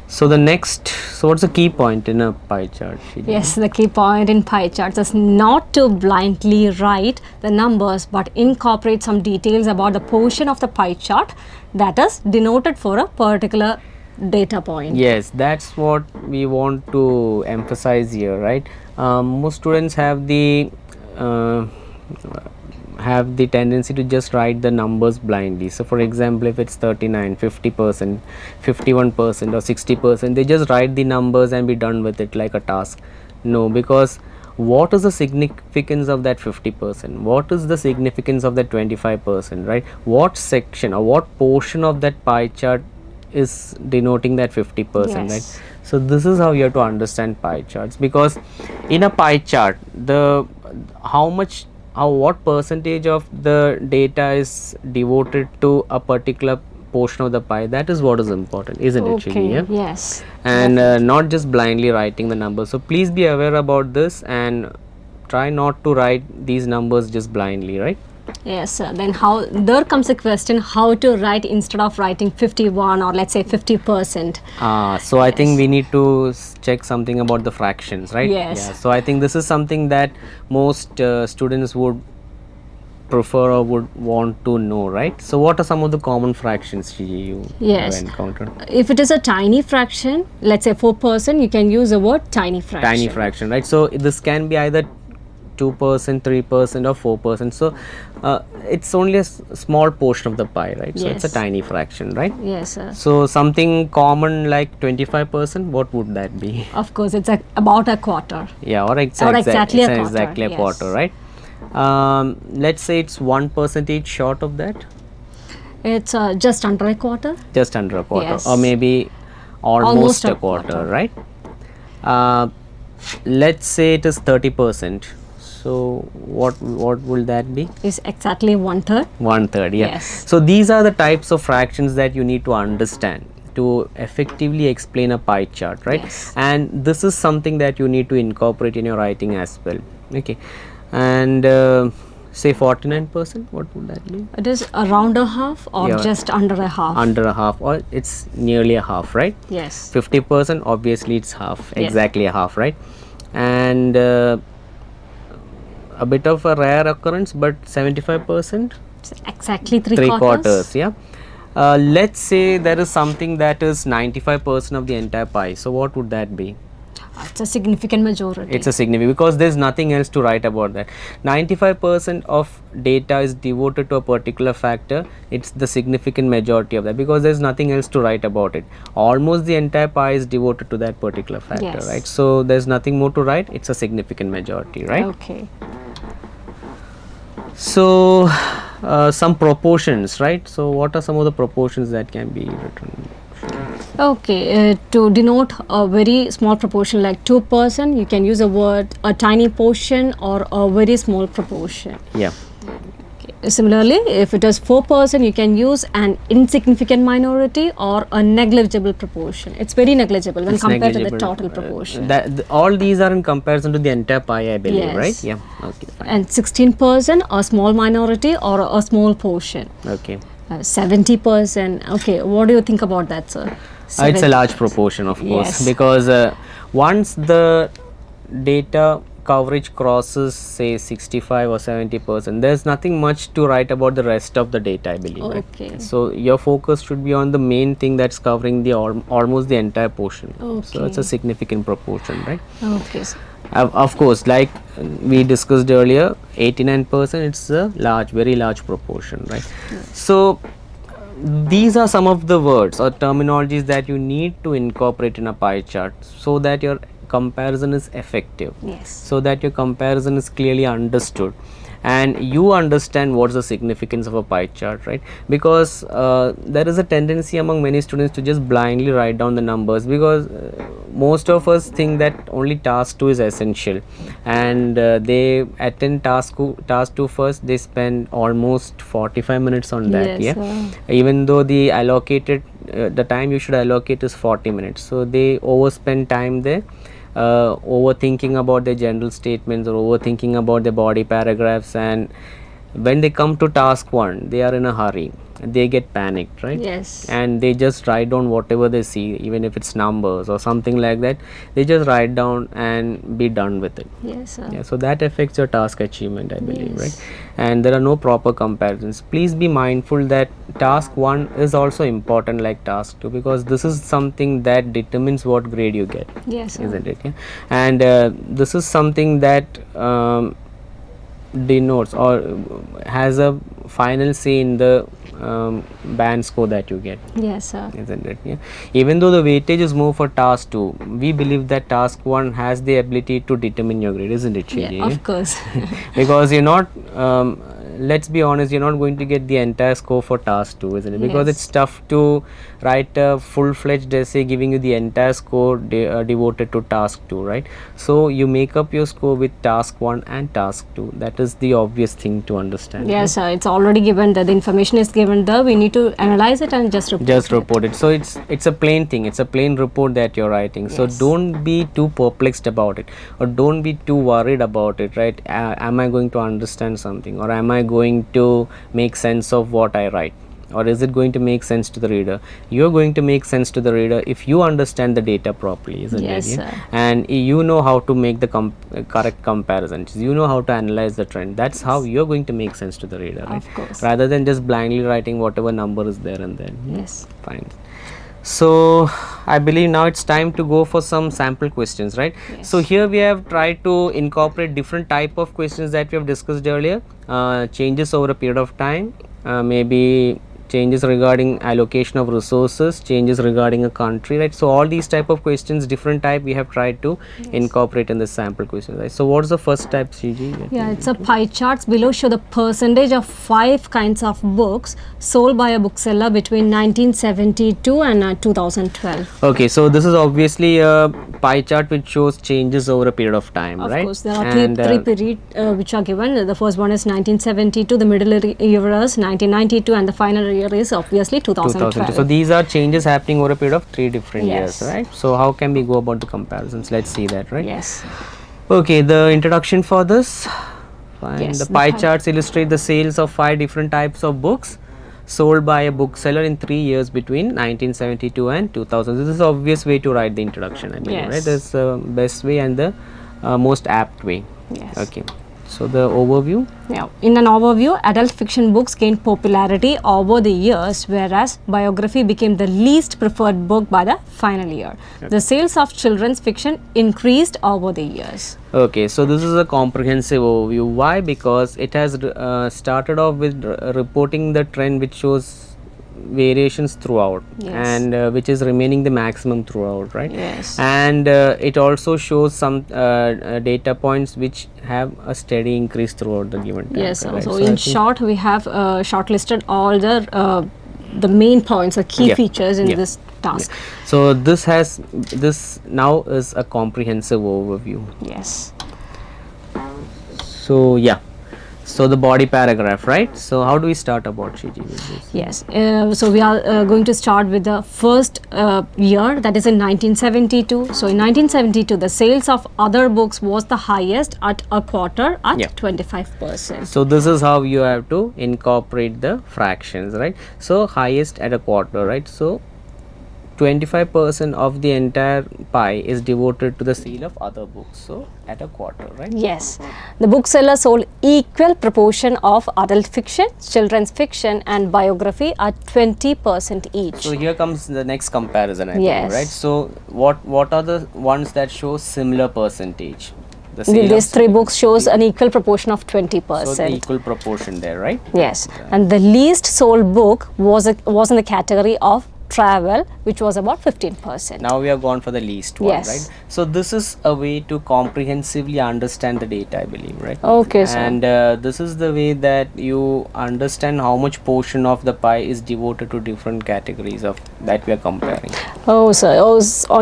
So the next, so what's the key point in a pie chart, Shreeja? Yes, the key point in pie charts is not to blindly write the numbers but incorporate some details about the portion of the pie chart that is denoted for a particular data point. Yes, that's what we want to emphasize here, right? Most students have the tendency to just write the numbers blindly. So for example, if it's 39, 50%, 51% or 60%, they just write the numbers and be done with it like a task. No, because what is the significance of that 50%? What is the significance of that 25%, right? What section or what portion of that pie chart is denoting that 50%, Yes. right? So this is how you have to understand pie charts, because in a pie chart, what percentage of the data is devoted to a particular portion of the pie, that is what is important, isn't it, Shiji? Okay, Yeah? yes. And not just blindly writing the numbers. So please be aware about this and try not to write these numbers just blindly, right? Yes, sir. Then how, there comes a question, how to write instead of writing 51 or let's say 50%. So I think we need to check something about the fractions, right? Yes. Yeah. So I think this is something that most students would prefer or would want to know, right? So what are some of the common fractions you Yes. have encountered? If it is a tiny fraction, let's say 4%, you can use the word tiny fraction. Tiny fraction, right? So this can be either 2%, 3% or 4%. So it's only a small portion of the pie, right? So it's a Yes. tiny fraction, right? Yes, sir. So something common like 25%, what would that be? Of course, it's about a quarter. Yeah, or exactly a quarter, exactly a yes. quarter, right? Let's say it's 1% short of that, It's just under a quarter. just under a quarter, Yes. or maybe almost a quarter, quarter. right? Let's say it is 30%. So what will that be? Is exactly 1/3. 1/3, yeah. Yes. So these are the types of fractions that you need to understand to effectively explain a pie chart, right? Yes. And this is something that you need to incorporate in your writing as well. Okay, and say 49%, what would that be? It is around a half or Yeah. just under a half. Under a half, or it's nearly a half, right? Yes. 50%, obviously it's half, Yes. exactly a half, right? And a bit of a rare occurrence, but 75%, It's exactly three three quarters. quarters, yeah. Let's say there is something that is 95% of the entire pie. So what would that be? It's a significant majority. It's a significant, because there's nothing else to write about that. 95% of data is devoted to a particular factor. It's the significant majority of that, because there's nothing else to write about it. Almost the entire pie is devoted to that particular factor, Yes. right? So there's nothing more to write. It's a significant majority, right? Okay. So some proportions, right? So what are some of the proportions that can be written? Okay, to denote a very small proportion like 2%, you can use a word a tiny portion or a very small proportion. Yeah. Similarly, if it is 4%, you can use an insignificant minority or a negligible proportion. It's very negligible when It's compared to the negligible. total proportion. All these are in comparison to the entire pie, I believe, Yes. right? Yeah. Okay. Fine. And 16%, a small minority or a small portion. Okay. 70%. Okay, what do you think about that, sir? It's a large proportion, of course, Yes. because once the data coverage crosses say 65 or 70%, there's nothing much to write about the rest of the data, I believe. Right? Okay. So your focus should be on the main thing that's covering the almost the entire portion. So it's a Okay. significant proportion, right? Okay, sir. Of course, like we discussed earlier, 89%, it's a large, very large proportion, right? So these are some of the words or terminologies that you need to incorporate in a pie chart so that your comparison is effective, Yes. so that your comparison is clearly understood and you understand what's the significance of a pie chart, right? Because there is a tendency among many students to just blindly write down the numbers, because most of us think that only task 2 is essential, and they attend task 2 first. They spend almost 45 minutes on that. Yes, Even though the allocated the time you should allocate is 40 minutes, so they overspend time there, overthinking about their general statements or overthinking about their body paragraphs, and when they come to task 1, they are in a hurry, they get panicked, right? Yes. And they just write down whatever they see, even if it's numbers or something like that. They just write down and be done with it. Yes, sir. Yeah, so that affects your task achievement, I believe, Yes. right? And there are no proper comparisons. Please be mindful that task 1 is also important like task 2, because this is something that determines what grade you get, Yes, sir. isn't it? Yeah? And this is something that denotes or has a final say in the band score that you get, Yes, sir. isn't it? Yeah. Even though the weightage is more for task 2, we believe that task 1 has the ability to determine your grade, isn't it, Shiji? Yeah, of course. Because you're not let's be honest, you're not going to get the entire score for task 2, isn't it? Because Yes. it's tough to write a full-fledged essay giving you the entire score devoted to task 2, right? So you make up your score with task 1 and task 2. That is the obvious thing to understand. Yes, it's already given that the information is given there. We need to analyze it and just report Just it. report it. So it's a plain thing, it's a plain report that you're writing. So Yes. don't be too perplexed about it, or don't be too worried about it, right? Am I going to understand something, or am I going to make sense of what I write, or is it going to make sense to the reader? You're going to make sense to the reader if you understand the data properly, isn't Yes, it? Yeah? sir. And you know how to make the correct comparisons, you know how to analyze the trend. That's how you're going to make sense to the reader, right? Of course. Rather than just blindly writing whatever number is there and then. Yes. Fine. So I believe now it's time to go for some sample questions, right? Yes. So here we have tried to incorporate different type of questions that we have discussed earlier. Changes over a period of time, maybe changes regarding allocation of resources, changes regarding a country, right? So all these type of questions, different type, we have tried to incorporate in the sample questions, right? So what's the first type, CG? Yeah, it's a pie charts below show the percentage of 5 kinds of books sold by a bookseller between 1972 and 2012. Okay, so this is obviously a pie chart which shows changes over a period of time, Of right? course, there are And, three periods which are given. The first one is 1972, the middle year is 1992, and the final year is obviously 2012. So these are changes happening over a period of 3 different Yes. years, right? So how can we go about the comparisons? Let's see that, right? Yes. Okay, the introduction for this. Fine. Yes, The the pie pie- charts illustrate the sales of 5 different types of books sold by a bookseller in 3 years between 1972 and 2000. This is the obvious way to write the introduction, I believe, Yes. right? That's the best way and the most apt way. Yes. Okay. So the overview. Yeah. In an overview, adult fiction books gained popularity over the years, whereas biography became the least preferred book by the final year. The sales of children's fiction increased over the years. Okay, so this is a comprehensive overview. Why? Because it has started off with reporting the trend which shows variations throughout, Yes. and which is remaining the maximum throughout, right? Yes. And it also shows some data points which have a steady increase throughout the given time. Yes. right? So I in think- short, we have shortlisted all the main points, the key Yeah. features in Yeah. this task. So this now is a comprehensive overview. Yes. So yeah. So the body paragraph, right? So how do we start about Shiji with this? Yes. So we are going to start with the first year, that is in 1972. So in 1972, the sales of other books was the highest at a quarter at Yeah. 25%. So this is how you have to incorporate the fractions, right? So highest at a quarter, right? So 25% of the entire pie is devoted to the sale of other books. So at a quarter, right? Yes. The bookseller sold equal proportion of adult fiction, children's fiction and biography at 20% each. So here comes the next comparison, I Yes. think, right? So what are the ones that show similar percentage? The sale These of- 3 books shows an equal proportion of so the 20%. equal proportion there, right? Yes. And the least sold book was in the category of travel, which was about 15%. Now we have gone for the least one, Yes. right? So this is a way to comprehensively understand the data, I believe, right? Okay, sir. And this is the way that you understand how much portion of the pie is devoted to different categories of that we are comparing. Oh, sir.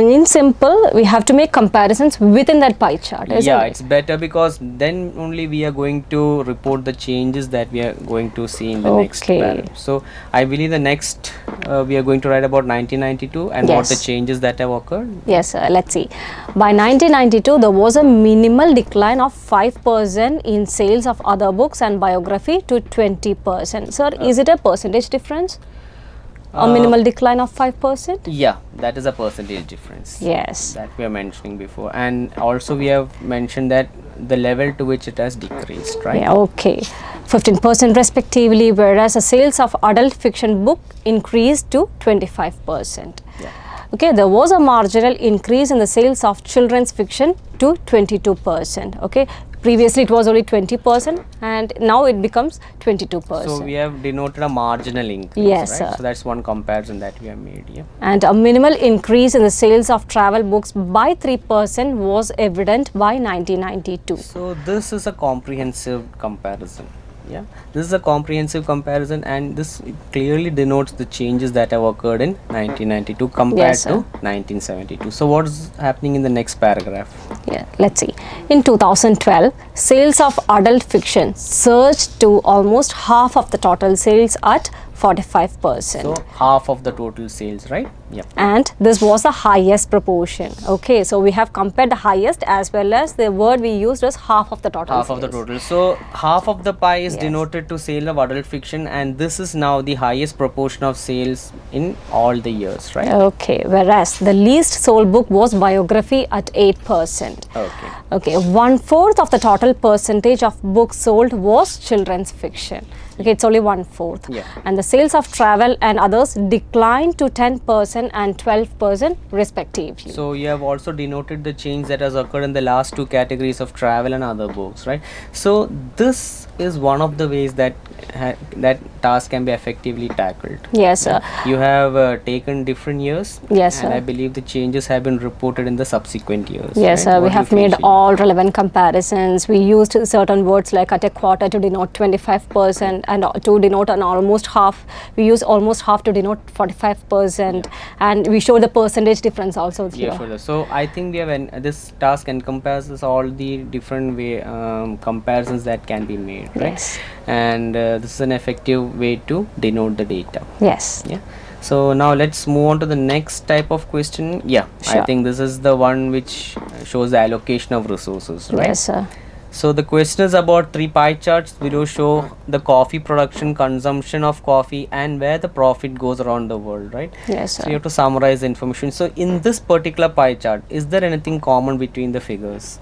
In simple, we have to make comparisons within that pie chart, isn't Yeah, it? it's better because then only we are going to report the changes that we are going to see in the next Okay. paragraph. So I believe the next we are going to write about 1992 and what the Yes. changes that have occurred. Yes, sir. Let's see. By 1992, there was a minimal decline of 5% in sales of other books and biography to 20%. Sir, is it a percentage difference? A minimal decline of 5%? Yeah, that is a percentage difference. Yes. That we are mentioning before, and also we have mentioned that the level to which it has decreased, right? Yeah, okay. 15% respectively, whereas the sales of adult fiction book increased to 25%. Yeah. Okay, there was a marginal increase in the sales of children's fiction to 22%. Okay, previously it was only 20% and now it becomes 22%. So we have denoted a marginal increase, Yes, right? sir. So that's one comparison that we have made. Yeah. And a minimal increase in the sales of travel books by 3% was evident by 1992. So this is a comprehensive comparison. Yeah, this is a comprehensive comparison, and this clearly denotes the changes that have occurred in 1992 compared Yes, sir. to 1972. So what is happening in the next paragraph? Yeah, let's see. In 2012, sales of adult fiction surged to almost half of the total sales at 45%. So half of the total sales, right? Yep. And this was the highest proportion. Okay, so we have compared the highest as well as the word we used was half of the total Half of the sales. total. So half of the pie is Yes. denoted to sale of adult fiction, and this is now the highest proportion of sales in all the years, right? Okay, whereas the least sold book was biography at 8%. Okay. Okay, 1/4 of the total percentage of books sold was children's fiction. Okay, it's only 1/4. Yeah. And the sales of travel and others declined to 10% and 12% respectively. So you have also denoted the change that has occurred in the last two categories of travel and other books, right? So this is one of the ways that that task can be effectively tackled. Yes, sir. You have taken different years. Yes, and sir. I believe the changes have been reported in the subsequent years. Yes, right? sir. We What do you have feel, made Sheila? all relevant comparisons. We used certain words like at a quarter to denote 25% and to denote an almost half. We use almost half to denote 45%, and we show the percentage difference also here. Yeah, sure. So I think we have this task encompasses all the different way comparisons that can be made, right? Yes. And this is an effective way to denote the data. Yes. Yeah. So now let's move on to the next type of question. Yeah, I Sure. think this is the one which shows the allocation of resources, right? Yes, sir. So the question is about three pie charts below show the coffee production, consumption of coffee, and where the profit goes around the world, right? Yes, So sir. you have to summarize the information. So in this particular pie chart, is there anything common between the figures?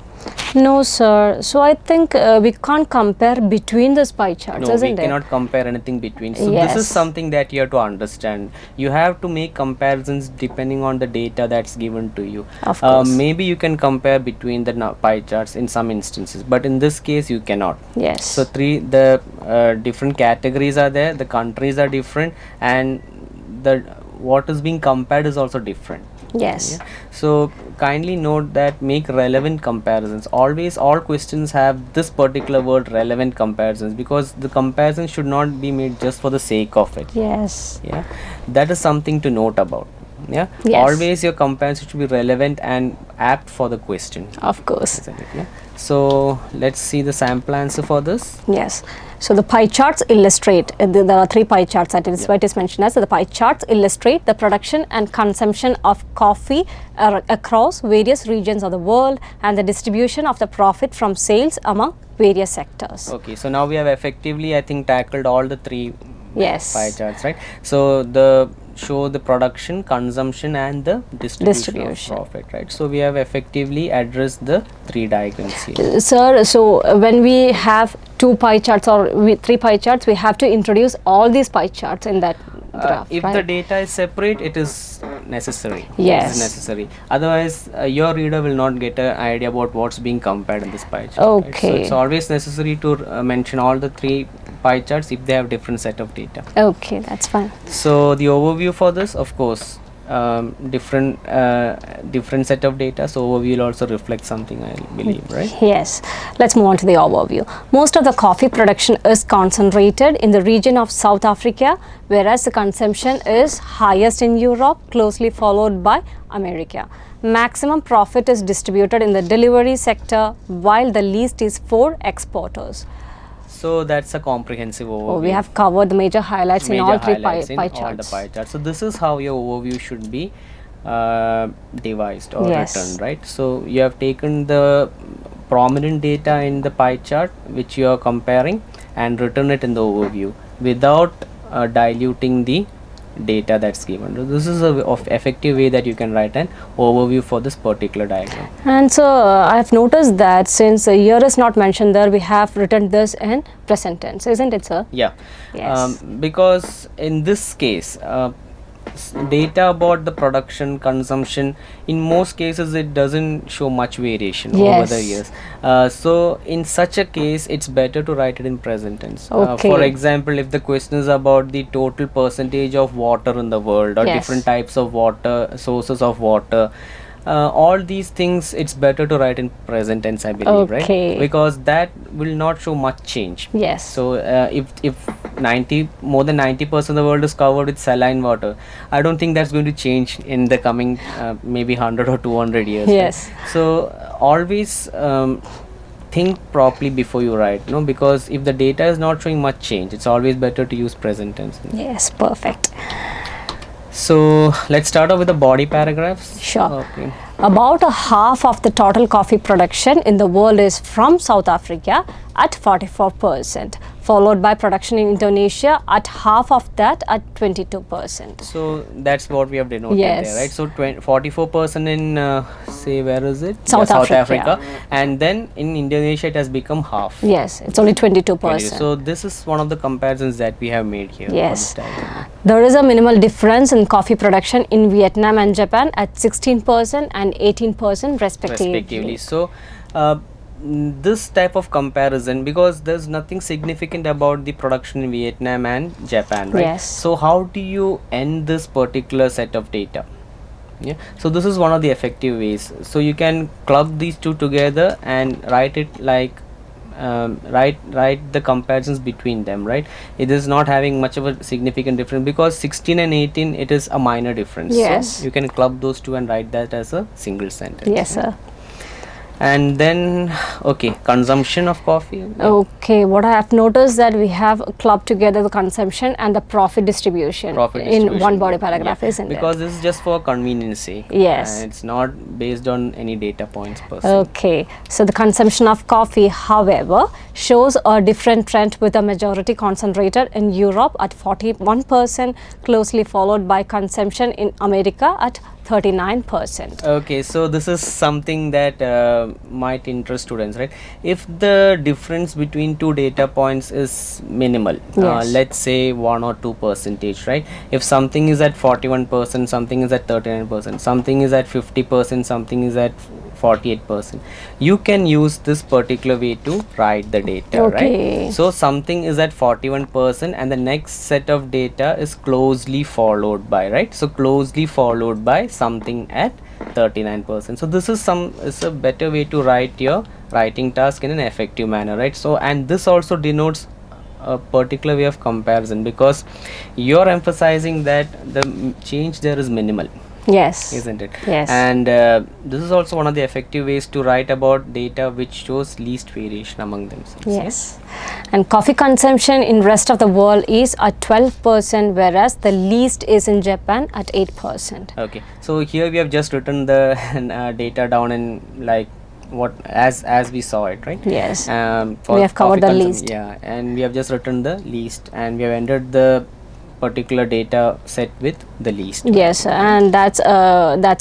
No, sir. So I think we can't compare between these pie charts, No, we isn't it? cannot compare anything between. So this Yes. is something that you have to understand. You have to make comparisons depending on the data that's given to you. Of course. Maybe you can compare between the pie charts in some instances, but in this case you cannot. Yes. So the different categories are there, the countries are different, and the what is being compared is also different. Yes. Yeah. So kindly note that make relevant comparisons. Always all questions have this particular word relevant comparisons, because the comparison should not be made just for the sake of it. Yes. Yeah, that is something to note about. Yeah, Yes. always your comparison should be relevant and apt for the question. Of course. Isn't it? Yeah. So let's see the sample answer for this. Yes. So the pie charts illustrate, there are three pie charts that is what is mentioned as. So the pie charts illustrate the production and consumption of coffee across various regions of the world and the distribution of the profit from sales among various sectors. Okay, so now we have effectively, I think, tackled all the three Yes. pie charts, right? So the show the production, consumption, and the distribution of profit, right? So we have effectively addressed the three diagrams here. Sir, so when we have two pie charts or three pie charts, we have to introduce all these pie charts in that graph, If right? the data is separate, it is necessary. Yes. It is necessary. Otherwise, your reader will not get an idea about what's being compared in this pie chart. right? So Okay. it's always necessary to mention all the three pie charts if they have different set of data. Okay, that's fine. So the overview for this, of course, different set of data. So overview will also reflect something, I believe, right? Yes, let's move on to the overview. Most of the coffee production is concentrated in the region of South Africa, whereas the consumption is highest in Europe, closely followed by America. Maximum profit is distributed in the delivery sector, while the least is for exporters. So that's a comprehensive overview. Oh, we have covered the major highlights in all three pie highlights in pie all the charts. pie charts. So this is how your overview should be devised or Yes. written, right? So you have taken the prominent data in the pie chart which you are comparing and written it in the overview without diluting the data that's given. So this is a effective way that you can write an overview for this particular diagram. And so I have noticed that since a year is not mentioned there, we have written this in present tense, isn't it, sir? Yeah. Yes. Because in this case, data about the production, consumption, in most cases it doesn't show much variation over the Yes. years. So in such a case, it's better to write it in present tense. For Okay. example, if the question is about the total percentage of water in the world or Yes. different types of water, sources of water, all these things it's better to write in present tense, I believe, Okay. right? Because that will not show much change. Yes. So if more than 90% of the world is covered with saline water, I don't think that's going to change in the coming maybe 100 or 200 years. right? Yes. So always think properly before you write, because if the data is not showing much change, it's always better to use present tense. Yes, perfect. So let's start off with the body paragraphs. Sure. Okay. About a half of the total coffee production in the world is from South Africa at 44%, followed by production in Indonesia at half of that at 22%. So that's what we have denoted Yes. there, right? So 44% in say, where is it? South Africa. And then in Indonesia it has become half. Yes, it's only 22%. So this is one of the comparisons that we have made here. Yes. For this diagram. There is a minimal difference in coffee production in Vietnam and Japan at 16% and 18% respectively. So this type of comparison, because there's nothing significant about the production in Vietnam and Japan, right? Yes. So how do you end this particular set of data? Yeah, so this is one of the effective ways. So you can club these two together and write it like write the comparisons between them, right? It is not having much of a significant difference, because 16 and 18 it is a minor difference. Yes. So you can club those two and write that as a single sentence. Yes, sir. And then, okay, consumption of coffee. Okay, what I have noticed that we have clubbed together the consumption and the profit distribution, Profit in distribution. one body paragraph, Yeah, isn't because it? this is just for convenience sake. Yes. It's not based on any data points per se. Okay, so the consumption of coffee, however, shows a different trend with a majority concentrated in Europe at 41%, closely followed by consumption in America at 39%. Okay, so this is something that might interest students, right? If the difference between two data points is minimal, Yes. let's say 1 or 2%, right? If something is at 41%, something is at 39%, something is at 50%, something is at 48%, you can use this particular way to write the data, Okay. right? So something is at 41% and the next set of data is closely followed by, right? So closely followed by something at 39%. So this is a better way to write your writing task in an effective manner, right? So, and this also denotes a particular way of comparison, because you're emphasizing that the change there is minimal, Yes. isn't it? Yes. And this is also one of the effective ways to write about data which shows least variation among themselves. Yes. And coffee consumption in rest of the world is at 12%, whereas the least is in Japan at 8%. Okay, so here we have just written the data down in like what as we saw it, right? Yes. For We have covered coffee the consum- least. Yeah, and we have just written the least, and we have entered the particular data set with the least. Yes, and that's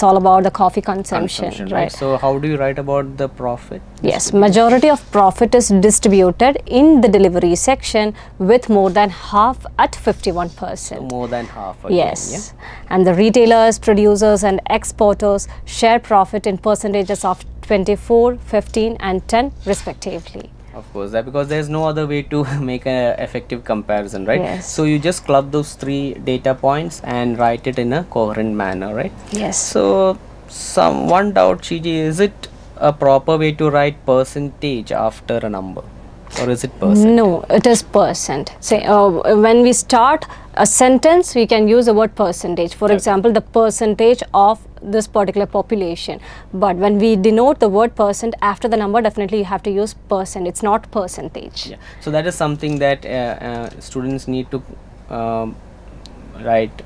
all about the coffee consumption, right? So how do you write about the profit? Yes, majority of profit is distributed in the delivery section with more than half at 51%. More than half. Again, Yes, and the retailers, producers and exporters share profit in percentages of 24, 15 and 10 respectively. Of course, that because there is no other way to make an effective comparison, right? Yes. So you just club those three data points and write it in a coherent manner, right? Yes. So one doubt, Shiji, is it a proper way to write percentage after a number, or is it percent? No, it is percent. Say when we start a sentence, we can use the word percentage. For example, the percentage of this particular population. But when we denote the word percent after the number, definitely you have to use percent. It's not percentage. Yeah. So that is something that students need to write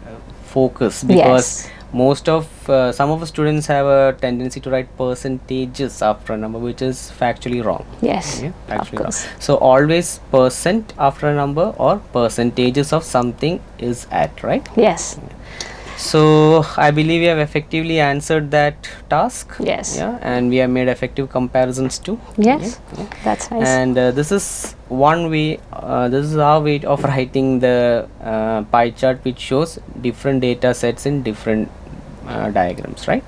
focus, because Yes. most of some of the students have a tendency to write percentages after a number, which is factually wrong. Yes, Yeah, of factually wrong. course. So always percent after a number or percentages of something is at, right? Yes. So I believe we have effectively answered that task. Yes. Yeah, and we have made effective comparisons too. Yes. Yeah. That's nice. And this is one way. This is our way of writing the pie chart, which shows different data sets in different diagrams, right?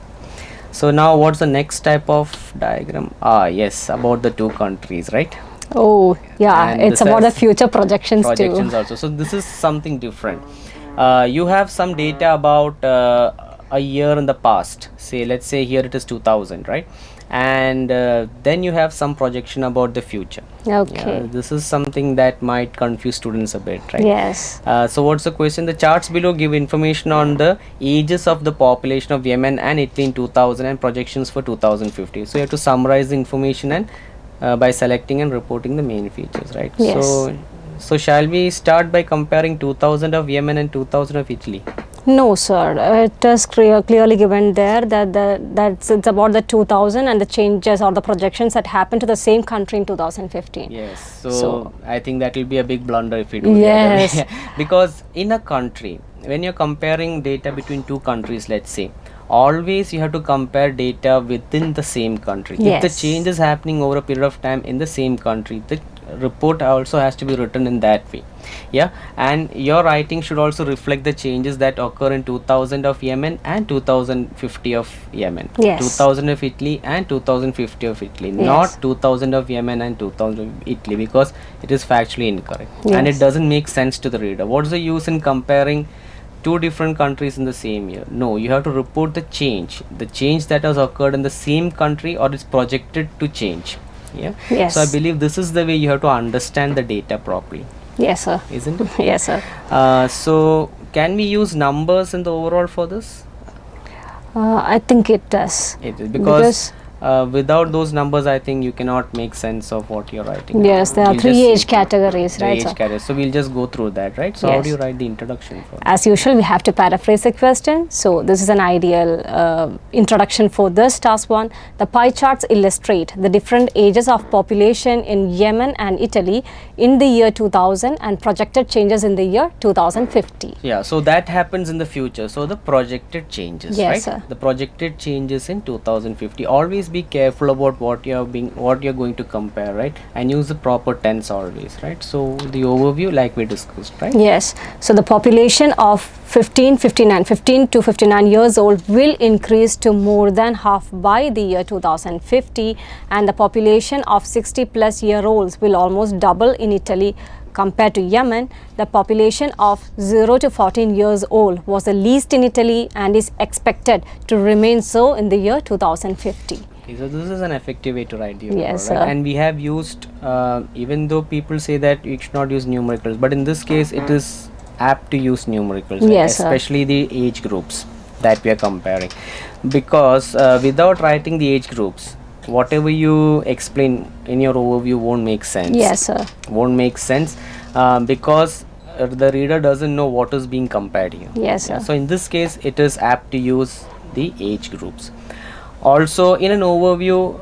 So now, what's the next type of diagram? Yes, about the two countries, right? Oh, yeah, And it's this about the has future projections, Projections too. also. So this is something different. You have some data about a year in the past, say let's say here it is 2000, right? And then you have some projection about the future. Okay. This is something that might confuse students a bit, right? Yes. So what's the question? The charts below give information on the ages of the population of Yemen and Italy in 2000 and projections for 2050. So you have to summarize the information and by selecting and reporting the main features, right? Yes. So shall we start by comparing 2000 of Yemen and 2000 of Italy? No, sir. It is clearly given there that that's it's about the 2000 and the changes or the projections that happened to the same country in 2015. Yes. So- I think that will be a big blunder if we do Yes. that. Because in a country, when you're comparing data between two countries, let's say, always you have to compare data within the same country. If the Yes. change is happening over a period of time in the same country, the report also has to be written in that way. Yeah, and your writing should also reflect the changes that occur in 2000 of Yemen and 2050 of Yemen, Yes. 2000 of Italy and 2050 of Italy, Yes. not 2000 of Yemen and 2000 of Italy, because it is factually incorrect and it Yes. doesn't make sense to the reader. What's the use in comparing two different countries in the same year? No, you have to report the change that has occurred in the same country or is projected to change. Yeah. Yes. So I believe this is the way you have to understand the data properly, Yes, sir. isn't it? Yes, sir. So can we use numbers in the overall for this? I think it does. It is because without those numbers, I think you cannot make sense of what you're writing. Yes, there are We'll three just- age categories, the right, age sir? category. So we'll just go through that, right? So how do Yes. you write the introduction for? As usual, we have to paraphrase the question. So this is an ideal introduction for this task one. The pie charts illustrate the different ages of population in Yemen and Italy in the year 2000 and projected changes in the year 2050. Yeah, so that happens in the future. So the projected changes, Yes, right? sir. The projected changes in 2050. Always be careful about what you're going to compare, right? And use the proper tense always, right? So the overview, like we discussed, right? Yes. So the population of 15 to 59 years old will increase to more than half by the year 2050, and the population of 60 plus year olds will almost double in Italy compared to Yemen. The population of 0 to 14 years old was the least in Italy and is expected to remain so in the year 2050. Okay, so this is an effective way to write the overall, Yes, right? sir. And we have used, even though people say that you should not use numericals, but in this case it is apt to use numericals, right? Yes, sir. Especially the age groups that we are comparing, because without writing the age groups, whatever you explain in your overview won't make sense. Yes, sir. Won't make sense because the reader doesn't know what is being compared here. Yes, Yeah, sir. so in this case it is apt to use the age groups. Also in an overview,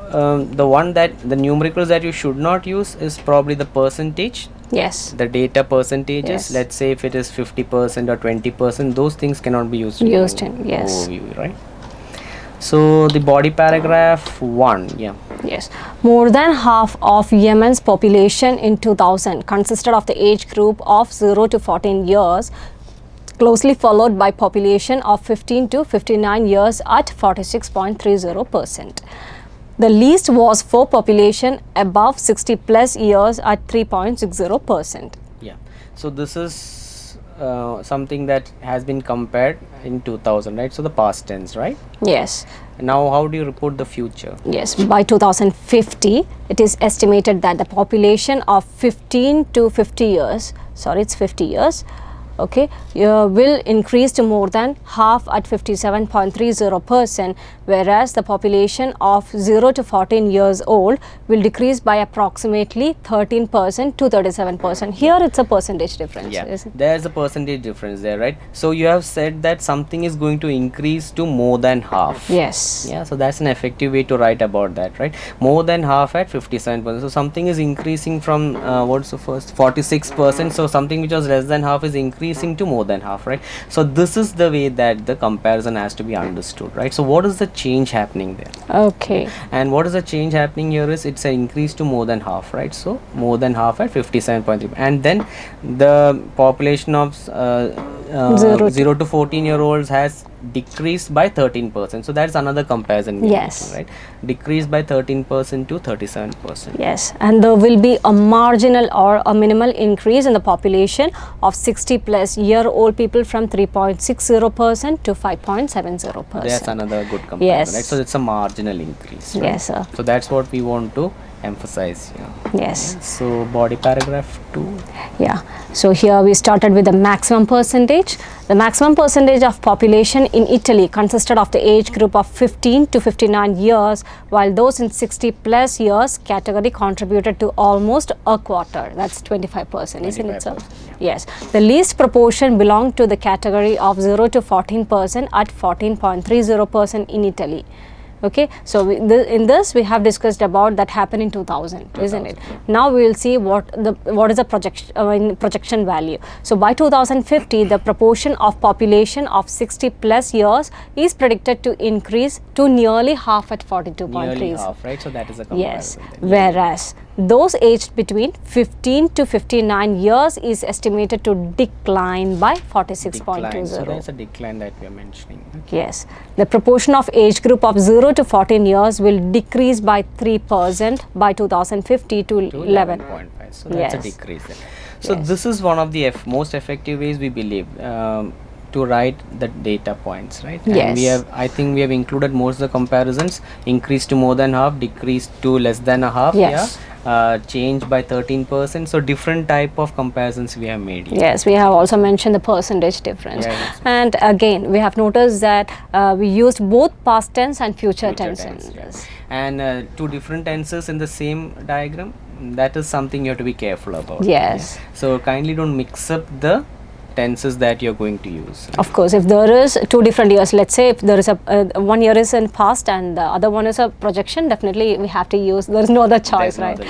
the numericals that you should not use is probably the percentage, Yes. the data percentages. Yes. Let's say if it is 50% or 20%, those things cannot be used Used in in, yes. overview, right? So the body paragraph 1, yeah. Yes, more than half of Yemen's population in 2000 consisted of the age group of 0 to 14 years, closely followed by population of 15 to 59 years at 46.30%. The least was for population above 60 plus years at 3.60%. Yeah, so this is something that has been compared in 2000, right? So the past tense, right? Yes. Now how do you report the future? Yes, by 2050, it is estimated that the population of 15 to 50 years, sorry, it's 50 years, okay, will increase to more than half at 57.30%, whereas the population of 0 to 14 years old will decrease by approximately 13% to 37%. Here it's a percentage difference. Yeah, Is it? there's a percentage difference there, right? So you have said that something is going to increase to more than half. Yes. Yeah, so that's an effective way to write about that, right? More than half at 57%. So something is increasing from what's the first 46%. So something which was less than half is increasing to more than half, right? So this is the way that the comparison has to be understood, right? So what is the change happening there? Okay. And what is the change happening here is it's an increase to more than half, right? So more than half at 57.3, and then the population of 0 to 14 year olds has decreased by 13%. So that's another comparison we Yes. making, right? Decreased by 13% to 37%. Yes, and there will be a marginal or a minimal increase in the population of 60 plus year old people from 3.60% to 5.70%. That's another good comparison, Yes. right? So it's a marginal increase, right? Yes, sir. So that's what we want to emphasize here. Yes. So body paragraph 2. Yeah, so here we started with the maximum percentage. The maximum percentage of population in Italy consisted of the age group of 15 to 59 years, while those in 60 plus years category contributed to almost a quarter. That's 25%, isn't it, sir? 25%, Yes. The least proportion belonged to the category of 0 to 14% at 14.30% in Italy. Okay, so in this we have discussed about that happened in 2000, isn't it? Now we will see what is the projection value. So by 2050, the proportion of population of 60 plus years is predicted to increase to nearly half at 42.3. Nearly half, right? So that is a Yes, comparison. then. whereas those aged between 15 to 59 years is estimated to decline by 46.20. Decline. So that's a decline that we are mentioning. Yes, the proportion of age group of 0 to 14 years will decrease by 3% by 2050 to 11. 11.5. So that's a Yes. decrease. Then. So Yes. this is one of the most effective ways we believe to write the data points, right? And Yes. I think we have included most of the comparisons. Increased to more than half, decreased to less than a half. Yes. Yeah. Changed by 13%. So different type of comparisons we have made. Here. Yes, we have also mentioned the percentage difference. Yes. And again, we have noticed that we used both past tense and future tense. tense, yeah. And two different tenses in the same diagram. That is something you have to be careful about. Yes. Yeah. So kindly don't mix up the tenses that you're going to use. Of course, if there is two different years, let's say if there is a one year is in past and the other one is a projection, definitely we have to use. There is no other choice, There's no right? other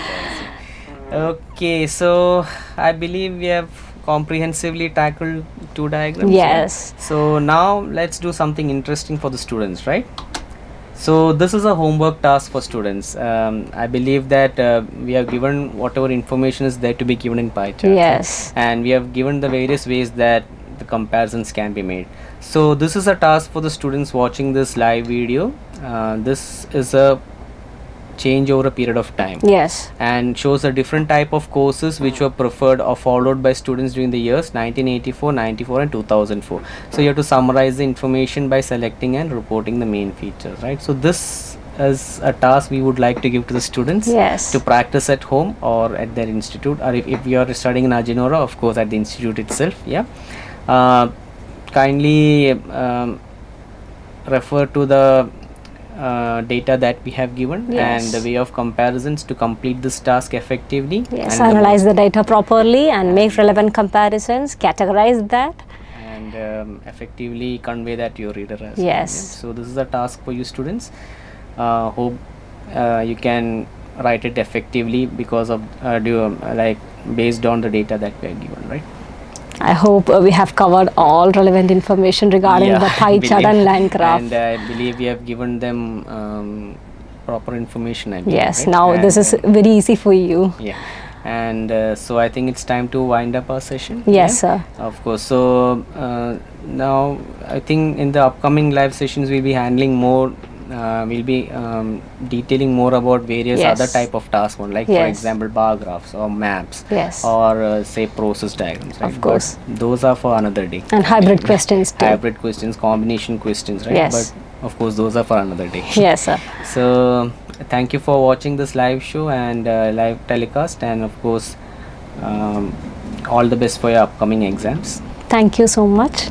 choice. Okay, so I believe we have comprehensively tackled two diagrams. Yes. Yeah? So now let's do something interesting for the students, right? So this is a homework task for students. I believe that we have given whatever information is there to be given in pie chart. Yes. And we have given the various ways that the comparisons can be made. So this is a task for the students watching this live video. This is a change over a period of time. Yes. And shows a different type of courses which were preferred or followed by students during the years 1984, 94 and 2004. So you have to summarize the information by selecting and reporting the main features, right? So this is a task we would like to give to the students Yes. to practice at home or at their institute, or if you are studying in Agenora, of course at the institute itself. Yeah. Kindly refer to the data that we have given Yes. and the way of comparisons to complete this task effectively. Yes, and analyze the data properly and make relevant comparisons, categorize that. and effectively convey that to your reader as well. Yes. Yeah. So this is a task for you students. Hope you can write it effectively because of based on the data that we are given, right? I hope we have covered all relevant information regarding Yeah, the pie chart believe- and line graph. And I believe we have given them proper information. I believe, Yes, right? now And, this is very easy for you. yeah. And so I think it's time to wind up our session. Yes, yeah? sir. Of course. So now I think in the upcoming live sessions we'll be handling more. We'll be detailing more about various Yes. other type of tasks, like for Yes. example bar graphs or maps, Yes. or say process diagrams. Right? Of course. But those are for another day. And hybrid questions too. Hybrid questions, combination questions, right? Yes. But of course, those are for another day. Yes, sir. So thank you for watching this live show and live telecast, and of course all the best for your upcoming exams. Thank you so much.